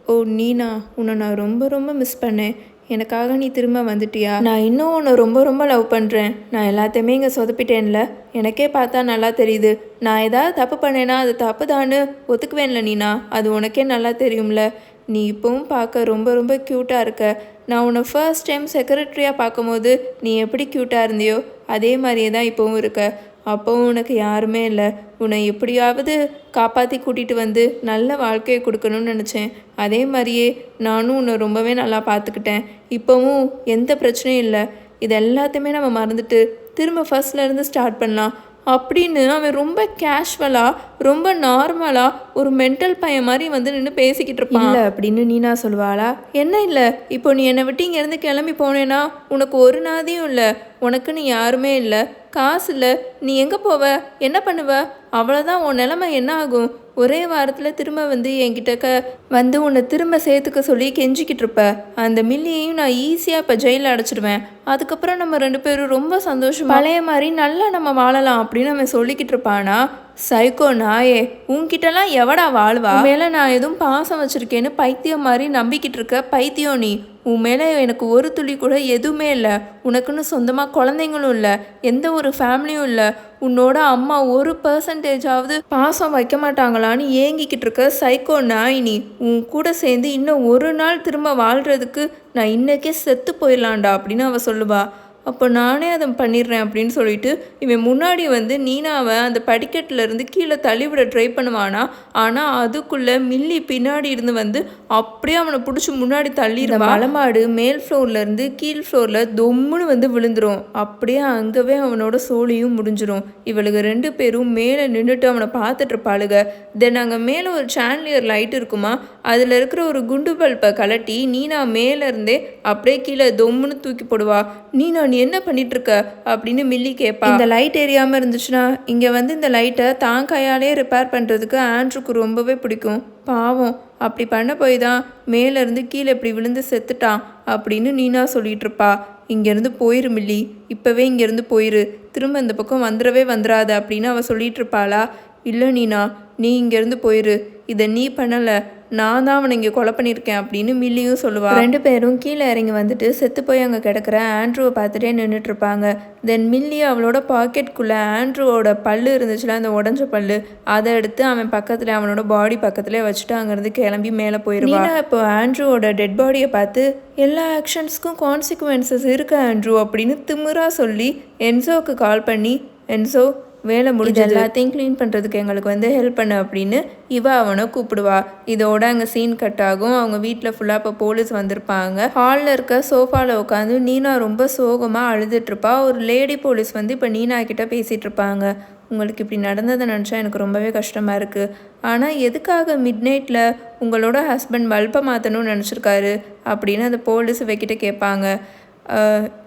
ஓ நீனா, உன்னை நான் ரொம்ப மிஸ் பண்ணேன், எனக்காக நீ திரும்ப வந்துட்டியா, நான் இன்னும் உன்னை ரொம்ப லவ் பண்ணுறேன், நான் எல்லாத்தையுமே இங்கே சொதப்பிட்டேன்ல, எனக்கே பார்த்தா நல்லா தெரியுது, நான் ஏதாவது தப்பு பண்ணேன்னா அது தப்பு தான்னு ஒத்துக்குவேன்ல நீனா, அது உனக்கே நல்லா தெரியும்ல, நீ இப்போவும் பார்க்க ரொம்ப க்யூட்டாக இருக்க, நான் உன்னை ஃபர்ஸ்ட் டைம் செக்ரட்டரியாக பார்க்கும்போது நீ எப்படி க்யூட்டாக இருந்தியோ அதே மாதிரியே தான் இப்போவும் இருக்க, அப்போவும் உனக்கு யாருமே இல்லை, உன்னை எப்படியாவது காப்பாற்றி கூட்டிகிட்டு வந்து நல்ல வாழ்க்கையை கொடுக்கணும்னு நினச்சேன், அதே மாதிரியே நானும் உன்னை ரொம்பவே நல்லா பார்த்துக்கிட்டேன், இப்போவும் எந்த பிரச்சனையும் இல்லை, இது எல்லாத்தையுமே நம்ம மறந்துட்டு திரும்ப ஃபர்ஸ்ட்லேருந்து ஸ்டார்ட் பண்ணலாம் அப்படின்னு அவன் ரொம்ப கேஷுவலாக ரொம்ப நார்மலாக ஒரு மென்டல் பையன் மாதிரி வந்து நின்று பேசிக்கிட்டு இருப்பான். இல்லை அப்படின்னு நீனா சொல்லுவாளா, என்ன இல்லை, இப்போ நீ என்னை விட்டு இங்கேருந்து கிளம்பி போனேன்னா உனக்கு ஒரு நாதியும் இல்லை, உனக்குன்னு யாருமே இல்லை, காசு இல்லை, நீ எங்கே போவ, என்ன பண்ணுவ, அவ்வளோதான், உன் நிலைமை என்ன ஆகும், ஒரே வாரத்தில் திரும்ப வந்து என்கிட்ட வந்து உன்னை திரும்ப சேர்த்துக்க சொல்லி கெஞ்சிக்கிட்டு இருப்ப, அந்த மில்லியையும் நான் ஈஸியாக இப்போ ஜெயிலில் அடைச்சிடுவேன், அதுக்கப்புறம் நம்ம 2 பேரும் ரொம்ப சந்தோஷம் பழைய மாதிரி நல்லா நம்ம வாழலாம் அப்படின்னு அவன் சொல்லிக்கிட்டு இருப்பானா. சைக்கோ நாயே, உன்கிட்டலாம் எவடா வாழ்வா, மேலே நான் எதுவும் பாசம் வச்சுருக்கேன்னு பைத்தியம் மாதிரி நம்பிக்கிட்டு இருக்க பைத்தியம் நீ, உன் மேலே எனக்கு ஒரு துளி கூட எதுவுமே இல்லை, உனக்குன்னு சொந்தமாக குழந்தைங்களும் இல்லை, எந்த ஒரு ஃபேமிலியும் இல்லை, உன்னோட அம்மா 1% பாசம் வைக்க மாட்டாங்களான்னு ஏங்கிக்கிட்டு இருக்க சைக்கோ நாய் நீ, உன் கூட சேர்ந்து இன்னும் ஒரு நாள் திரும்ப வாழ்கிறதுக்கு நான் இன்னைக்கே செத்து போயிடலான்டா அப்படின்னு அவள் சொல்லுவா. அப்போ நானே அதை பண்ணிடுறேன் அப்படின்னு சொல்லிட்டு இவன் முன்னாடி வந்து நீனாவை அந்த படிக்கட்டில் இருந்து கீழே தள்ளிவிட ட்ரை பண்ணுவானா. ஆனால் அதுக்குள்ளே மில்லி பின்னாடி இருந்து வந்து அப்படியே அவனை பிடிச்சி முன்னாடி தள்ளிடுவான். மலைமாடு மேல் ஃப்ளோர்லேருந்து கீழ் ஃப்ளோரில் தொம்முன்னு வந்து விழுந்துடும். அப்படியே அங்கவே அவனோட சோழியும் முடிஞ்சிடும். இவளுக்கு 2 பேரும் மேலே நின்றுட்டு அவனை பார்த்துட்டு இருப்பாளுங்க. தென் அங்கே மேலே ஒரு சான்லியர் லைட் இருக்குமா, அதில் இருக்கிற ஒரு குண்டு பல்பை கலட்டி நீனா மேலேருந்தே அப்படியே கீழே தொம்முன்னு தூக்கி போடுவா. நீனா நீ என்ன பண்ணிட்டு இருக்க அப்படின்னு மில்லி கேட்பா. இந்த லைட் எரியாமல் இருந்துச்சுன்னா இங்கே வந்து இந்த லைட்டை தான் கையாலே ரிப்பேர் பண்ணுறதுக்கு ஆண்ட்ரூக்கு ரொம்பவே பிடிக்கும். பாவம் அப்படி பண்ண போய் தான் மேலேருந்து கீழே இப்படி விழுந்து செத்துட்டான் அப்படின்னு நீனா சொல்லிட்டு இருப்பா. இங்கேருந்து போயிரு மில்லி, இப்போவே இங்கேருந்து போயிரு, திரும்ப இந்த பக்கம் வந்துடாத அப்படின்னு அவள் சொல்லிட்டு இருப்பாளா. இல்லை நீனா, நீ இங்கேருந்து போயிரு, இதை நீ பண்ணலை, நான் தான் அவனை இங்கே கொலை பண்ணியிருக்கேன் அப்படின்னு மில்லியும் சொல்லுவாள். 2 பேரும் கீழே இறங்கி வந்துட்டு செத்து போய் அங்கே கிடக்கிற ஆண்ட்ரூவை பார்த்துட்டே நின்றுட்டுருப்பாங்க. தென் மில்லி அவளோட பாக்கெட்டுக்குள்ளே ஆண்ட்ரூவோட பல்லு இருந்துச்சுல, அந்த உடஞ்ச பல்லு, அதை எடுத்து அவன் பக்கத்தில் அவனோட பாடி பக்கத்துலேயே வச்சுட்டு அங்கேருந்து கிளம்பி மேலே போயிடுவான். இப்போ ஆண்ட்ரூவோட டெட் பாடியை பார்த்து எல்லா ஆக்ஷன்ஸ்க்கும் கான்சிக்வன்சஸ் இருக்கு ஆண்ட்ரூ அப்படின்னு திமிரா சொல்லி என்சோவுக்கு கால் பண்ணி, என்சோ வேலை முடிஞ்சு எல்லாத்தையும் க்ளீன் பண்ணுறதுக்கு எங்களுக்கு வந்து ஹெல்ப் பண்ணு அப்படின்னு அவனை கூப்பிடுவா. இதோட அங்கே சீன் கட் ஆகும். அவங்க வீட்டில் ஃபுல்லாக இப்போ போலீஸ் வந்திருப்பாங்க. ஹாலில் இருக்க சோஃபாவில் உட்காந்து நீனா ரொம்ப சோகமாக அழுதுட்ருப்பா. ஒரு லேடி போலீஸ் வந்து இப்போ நீனா கிட்ட பேசிகிட்டு இருப்பாங்க. உங்களுக்கு இப்படி நடந்ததை நினச்சா எனக்கு ரொம்பவே கஷ்டமாக இருக்குது. ஆனால் எதுக்காக மிட் நைட்டில் உங்களோட ஹஸ்பண்ட் பல்பை மாற்றணும்னு நினச்சிருக்காரு அப்படின்னு அந்த போலீஸ் இவக்கிட்ட கேட்பாங்க.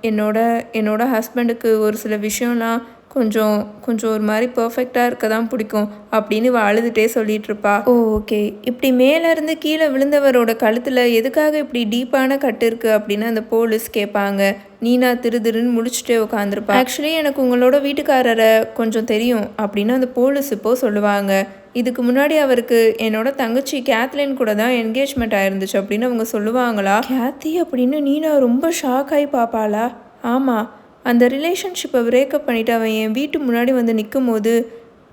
என்னோட ஹஸ்பண்டுக்கு ஒரு சில விஷயம்லாம் கொஞ்சம் ஒரு மாதிரி பர்ஃபெக்டாக இருக்க தான் பிடிக்கும் அப்படின்னு அழுதுகிட்டே சொல்லிகிட்ருப்பா. ஓகே, இப்படி மேலேருந்து கீழே விழுந்தவரோட கழுத்தில் எதுக்காக இப்படி டீப்பான கட்டு இருக்குது அப்படின்னு அந்த போலீஸ் கேட்பாங்க. நீனா திருன்னு முடிச்சுட்டே உட்காந்துருப்பா. ஆக்சுவலி எனக்கு உங்களோட வீட்டுக்காரரை கொஞ்சம் தெரியும் அப்படின்னு அந்த போலீஸ் இப்போது சொல்லுவாங்க. இதுக்கு முன்னாடி அவருக்கு என்னோட தங்கச்சி கேத்லின் கூட தான் என்கேஜ்மெண்ட் ஆயிருந்துச்சு அப்படின்னு அவங்க சொல்லுவாங்களா. கேத்தி அப்படின்னு நீனா ரொம்ப ஷாக் ஆகி பார்ப்பாளா. ஆமாம், அந்த ரிலேஷன்ஷிப்பை பிரேக்கப் பண்ணிவிட்டு அவன் என் வீட்டு முன்னாடி வந்து நிற்கும் போது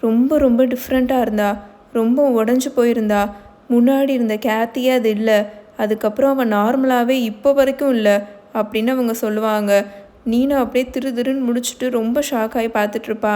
ரொம்ப டிஃப்ரெண்ட்டாக இருந்தா, ரொம்ப உடஞ்சி போயிருந்தா. முன்னாடி இருந்த கேத்தியே அது இல்லை, அதுக்கப்புறம் அவன் நார்மலாகவே இப்போ வரைக்கும் இல்லை அப்படின்னு அவங்க சொல்லுவாங்க. நீனா அப்படியே திருன்னு முடிச்சுட்டு ரொம்ப ஷாக் ஆகி பார்த்துட்ருப்பா.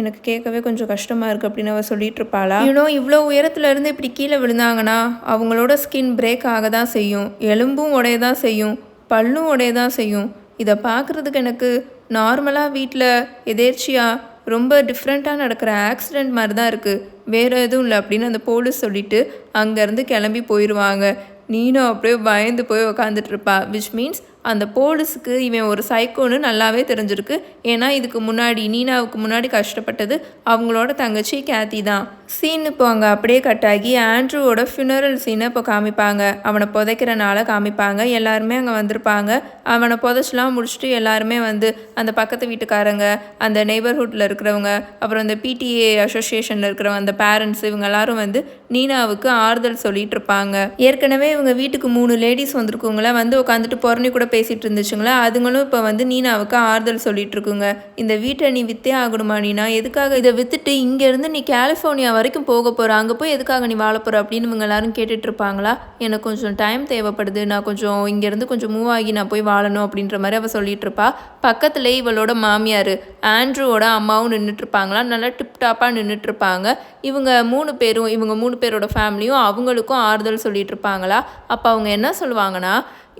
எனக்கு கேட்கவே கொஞ்சம் கஷ்டமாக இருக்குது அப்படின்னு அவள் சொல்லிட்டு இருப்பாளா. இவ்வளோ உயரத்துலேருந்து இப்படி கீழே விழுந்தாங்கன்னா அவங்களோட ஸ்கின் பிரேக் ஆக தான் செய்யும், எலும்பும் உடைய தான் செய்யும், பல்லும் உடைய தான் செய்யும். இதை பார்க்குறதுக்கு எனக்கு நார்மலாக வீட்டில் எதேர்ச்சியாக ரொம்ப டிஃப்ரெண்ட்டாக நடக்கிற ஆக்சிடெண்ட் மாதிரி தான் இருக்குது, வேறு எதுவும் இல்லை அப்படின்னு அந்த போலீஸ் சொல்லிவிட்டு அங்கேருந்து கிளம்பி போயிடுவாங்க. நீனும் அப்படியே பயந்து போய் உக்காந்துட்ருப்பா. விச் மீன்ஸ் அந்த போலீஸுக்கு இவன் ஒரு சைக்கோன்னு நல்லாவே தெரிஞ்சிருக்கு. ஏன்னா இதுக்கு முன்னாடி நீனாவுக்கு முன்னாடி கஷ்டப்பட்டது அவங்களோட தங்கச்சி கேத்தி தான். சீன் இப்போ அங்கே அப்படியே கட் ஆகி ஆண்ட்ரூவோட ஃபியூனரல் சீனை இப்போ காமிப்பாங்க. அவனை புதைக்கிறனால காமிப்பாங்க. எல்லாருமே அங்கே வந்திருப்பாங்க. அவனை புதைச்சலாம் முடிச்சுட்டு எல்லாருமே வந்து அந்த பக்கத்து வீட்டுக்காரங்க, அந்த நெய்பர்ஹுட்டில் இருக்கிறவங்க, அப்புறம் அந்த பிடிஏ அசோசியேஷனில் இருக்கிறவங்க, அந்த பேரண்ட்ஸ், இவங்க எல்லாரும் வந்து நீனாவுக்கு ஆறுதல் சொல்லிட்டு இருப்பாங்க. ஏற்கனவே இவங்க வீட்டுக்கு 3 லேடிஸ் வந்திருக்குங்களா, வந்து உட்காந்துட்டு பொறணி கூட பேசிகிட்டு இருந்துச்சுங்களா, அதுங்களும் இப்போ வந்து நீனாவுக்கு ஆறுதல் சொல்லிட்டு இருக்குங்க. இந்த வீட்டை நீ விற்றே ஆகணுமா நீனா, எதுக்காக இதை விற்றுட்டு இங்கேருந்து நீ கலிஃபோர்னியா வரைக்கும் போக போகிற, அங்கே போய் எதுக்காக நீ வாழ போகிற அப்படின்னு இவங்க எல்லாரும் கேட்டுட்டு இருப்பாங்களா. எனக்கு கொஞ்சம் டைம் தேவைப்படுது, நான் கொஞ்சம் இங்கேருந்து கொஞ்சம் மூவ் ஆகி நான் போய் வாழணும் அப்படின்ற மாதிரி அவள் சொல்லிட்டு இருப்பா. பக்கத்தில் இவளோட மாமியார் ஆண்ட்ரூவோட அம்மாவும் நின்றுட்டுருப்பாங்களா, நல்லா டிப்டாப்பாக நின்றுட்டுருப்பாங்க. இவங்க 3 பேரோட ஃபேமிலியும் அவங்களுக்கும் ஆறுதல் சொல்லிட்டு இருப்பாங்களா. அப்போ அவங்க என்ன சொல்லுவாங்கன்னா,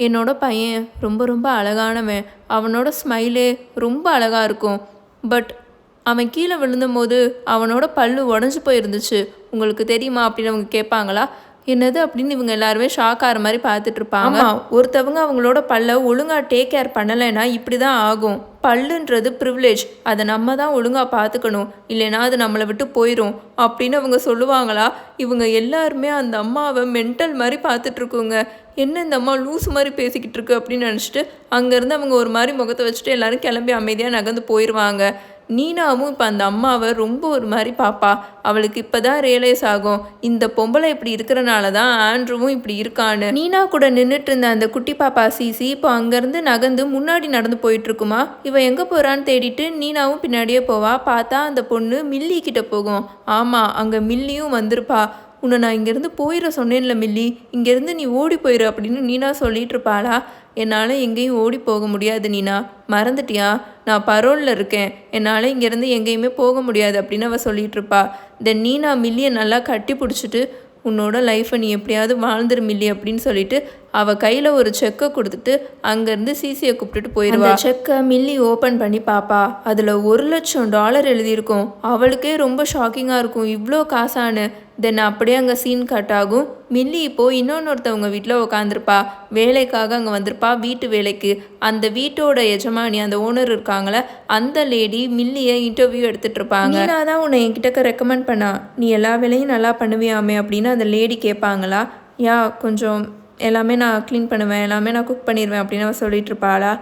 என்னோட பையன் ரொம்ப அழகானவன், அவனோட ஸ்மைலே ரொம்ப அழகாக இருக்கும், பட் அவன் கீழே விழுந்தபோது அவனோட பல்லு உடஞ்சி போயிருந்துச்சு, உங்களுக்கு தெரியுமா அப்படின்னு அவங்க கேட்பாங்களா. என்னது அப்படின்னு இவங்க எல்லாருமே ஷாக் ஆகிற மாதிரி பார்த்துட்டு இருப்பாங்க. ஒருத்தவங்க அவங்களோட பல்லை ஒழுங்காக டேக் கேர் பண்ணலைன்னா இப்படி தான் ஆகும். பல்லுன்றது ப்ரிவிலேஜ், அதை நம்ம தான் ஒழுங்காக பார்த்துக்கணும், இல்லைன்னா அது நம்மளை விட்டு போயிடும் அப்படின்னு அவங்க சொல்லுவாங்களா. இவங்க எல்லாருமே அந்த அம்மாவை மென்டல் மாதிரி பார்த்துட்ருக்குங்க. என்ன இந்த அம்மா லூஸ் மாதிரி பேசிக்கிட்டு இருக்கு அப்படின்னு நினச்சிட்டு அங்கேருந்து அவங்க ஒரு மாதிரி முகத்தை வச்சுட்டு எல்லாரும் கிளம்பி அமைதியாக நகர்ந்து போயிடுவாங்க. நீனாவும் இப்போ அந்த அம்மாவை ரொம்ப ஒரு மாதிரி பாப்பா. அவளுக்கு இப்போ தான் ரியலைஸ் ஆகும், இந்த பொம்பளை இப்படி இருக்கிறனால தான் ஆண்ட்ரூவும் இப்படி இருக்கான்னு. நீனா கூட நின்றுட்டு இருந்த அந்த குட்டி பாப்பா சிசி இப்போ அங்கேருந்து நகர்ந்து முன்னாடி நடந்து போயிட்டுருக்குமா. இவன் எங்கே போகிறான்னு தேடிட்டு நீனாவும் பின்னாடியே போவா. பார்த்தா அந்த பொண்ணு மில்லி கிட்ட போகும். ஆமாம், அங்கே மில்லியும் வந்திருப்பா. உன்னை நான் இங்கேருந்து போயிட சொன்னேன்ல மில்லி, இங்கேருந்து நீ ஓடி போயிரு அப்படின்னு நீனா சொல்லிட்டு இருப்பாளா. என்னால் எங்கேயும் ஓடி போக முடியாது நீனா, மறந்துட்டியா? நான் பரோலில் இருக்கேன், என்னால் இங்கேருந்து எங்கேயுமே போக முடியாது அப்படின்னு அவள் சொல்லிட்டு இருப்பா. தென் நீனா மில்லியை நல்லா கட்டி பிடிச்சிட்டு உன்னோட லைஃப்பை நீ எப்படியாவது வாழ்ந்துரு மில்லி அப்படின்னு சொல்லிட்டு அவள் கையில் ஒரு செக்கை கொடுத்துட்டு அங்கேருந்து சிசியை கூப்பிட்டுட்டு போயிடுவா. செக்கை மில்லி ஓப்பன் பண்ணி பாப்பா. அதில் $1,00,000 எழுதியிருக்கும். அவளுக்கே ரொம்ப ஷாக்கிங்காக இருக்கும், இவ்வளோ காசானு. தென் அப்படியே அங்கே சீன் கட் ஆகும். மில்லி இப்போது இன்னொருத்தவங்க வீட்டில் உட்காந்துருப்பா. வேலைக்காக அங்கே வந்திருப்பா, வீட்டு வேலைக்கு. அந்த வீட்டோட எஜமானி, அந்த ஓனர் இருக்காங்களே, அந்த லேடி மில்லியை இன்டர்வியூ எடுத்துகிட்டு இருப்பாங்க. நீனா தான் உன்னை என்கிட்ட ரெக்கமெண்ட் பண்ணா, நீ எல்லா வேலையும் நல்லா பண்ணுவியாமே அப்படின்னு அந்த லேடி கேட்பாங்களா. கொஞ்சம் எல்லாமே நான் க்ளீன் பண்ணுவேன், எல்லாமே நான் குக் பண்ணிடுவேன் அப்படின்னு அவன் சொல்லிட்டு இருப்பாளா.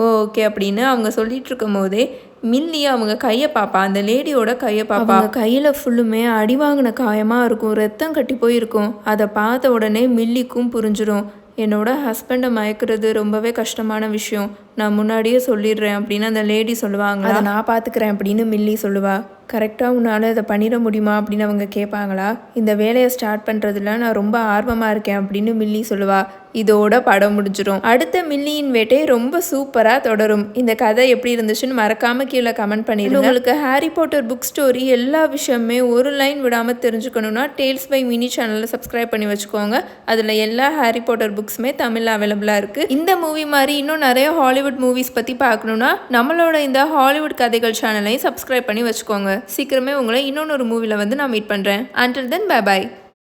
ஓகே அப்படின்னு அவங்க சொல்லிட்டு இருக்கும் போதே மில்லி அவங்க கையை பார்ப்பா. அந்த லேடியோட கையை பார்ப்பா. கையில் ஃபுல்லுமே அடி வாங்கின காயமாக இருக்கும், ரத்தம் கட்டி போயிருக்கும். அதை பார்த்த உடனே மில்லிக்கும் புரிஞ்சிடும், என்னோட ஹஸ்பண்டை மயக்கிறது ரொம்பவே கஷ்டமான விஷயம், நான் முன்னாடியே சொல்லிடுறேன் அப்படின்னு அந்த லேடி சொல்லுவாங்க. அதை நான் பார்த்துக்கிறேன் அப்படின்னு மில்லி சொல்லுவா. கரெக்டாக உன்னால் அதை பண்ணிட முடியுமா அப்படின்னு அவங்க கேட்பாங்களா. இந்த வேலையை ஸ்டார்ட் பண்ணுறதுல நான் ரொம்ப ஆர்வமாக இருக்கேன் அப்படின்னு மில்லி சொல்லுவா. இதோட படம் முடிஞ்சிடும். அடுத்த மில்லியின் வேட்டை ரொம்ப சூப்பராக தொடரும். இந்த கதை எப்படி இருந்துச்சுன்னு மறக்காமல் கீழே கமெண்ட் பண்ணிடுங்க. உங்களுக்கு ஹாரி பாட்டர் புக் ஸ்டோரி எல்லா விஷயமே ஒரு லைன் விடாமல் தெரிஞ்சுக்கணுன்னா டேல்ஸ் பை மினி சேனலில் சப்ஸ்கிரைப் பண்ணி வச்சுக்கோங்க. அதில் எல்லா ஹாரி பாட்டர் புக்ஸுமே தமிழில் அவைலபிளாக இருக்குது. இந்த மூவி மாதிரி இன்னும் நிறைய ஹாலிவுட் மூவிஸ் பற்றி பார்க்கணுன்னா நம்மளோட இந்த ஹாலிவுட் கதைகள் சேனலையும் சப்ஸ்கிரைப் பண்ணி வச்சுக்கோங்க. சீக்கிரமே உங்களை இன்னொன்று மூவியில் வந்து நான் மீட் பண்ணுறேன். Until then, bye bye.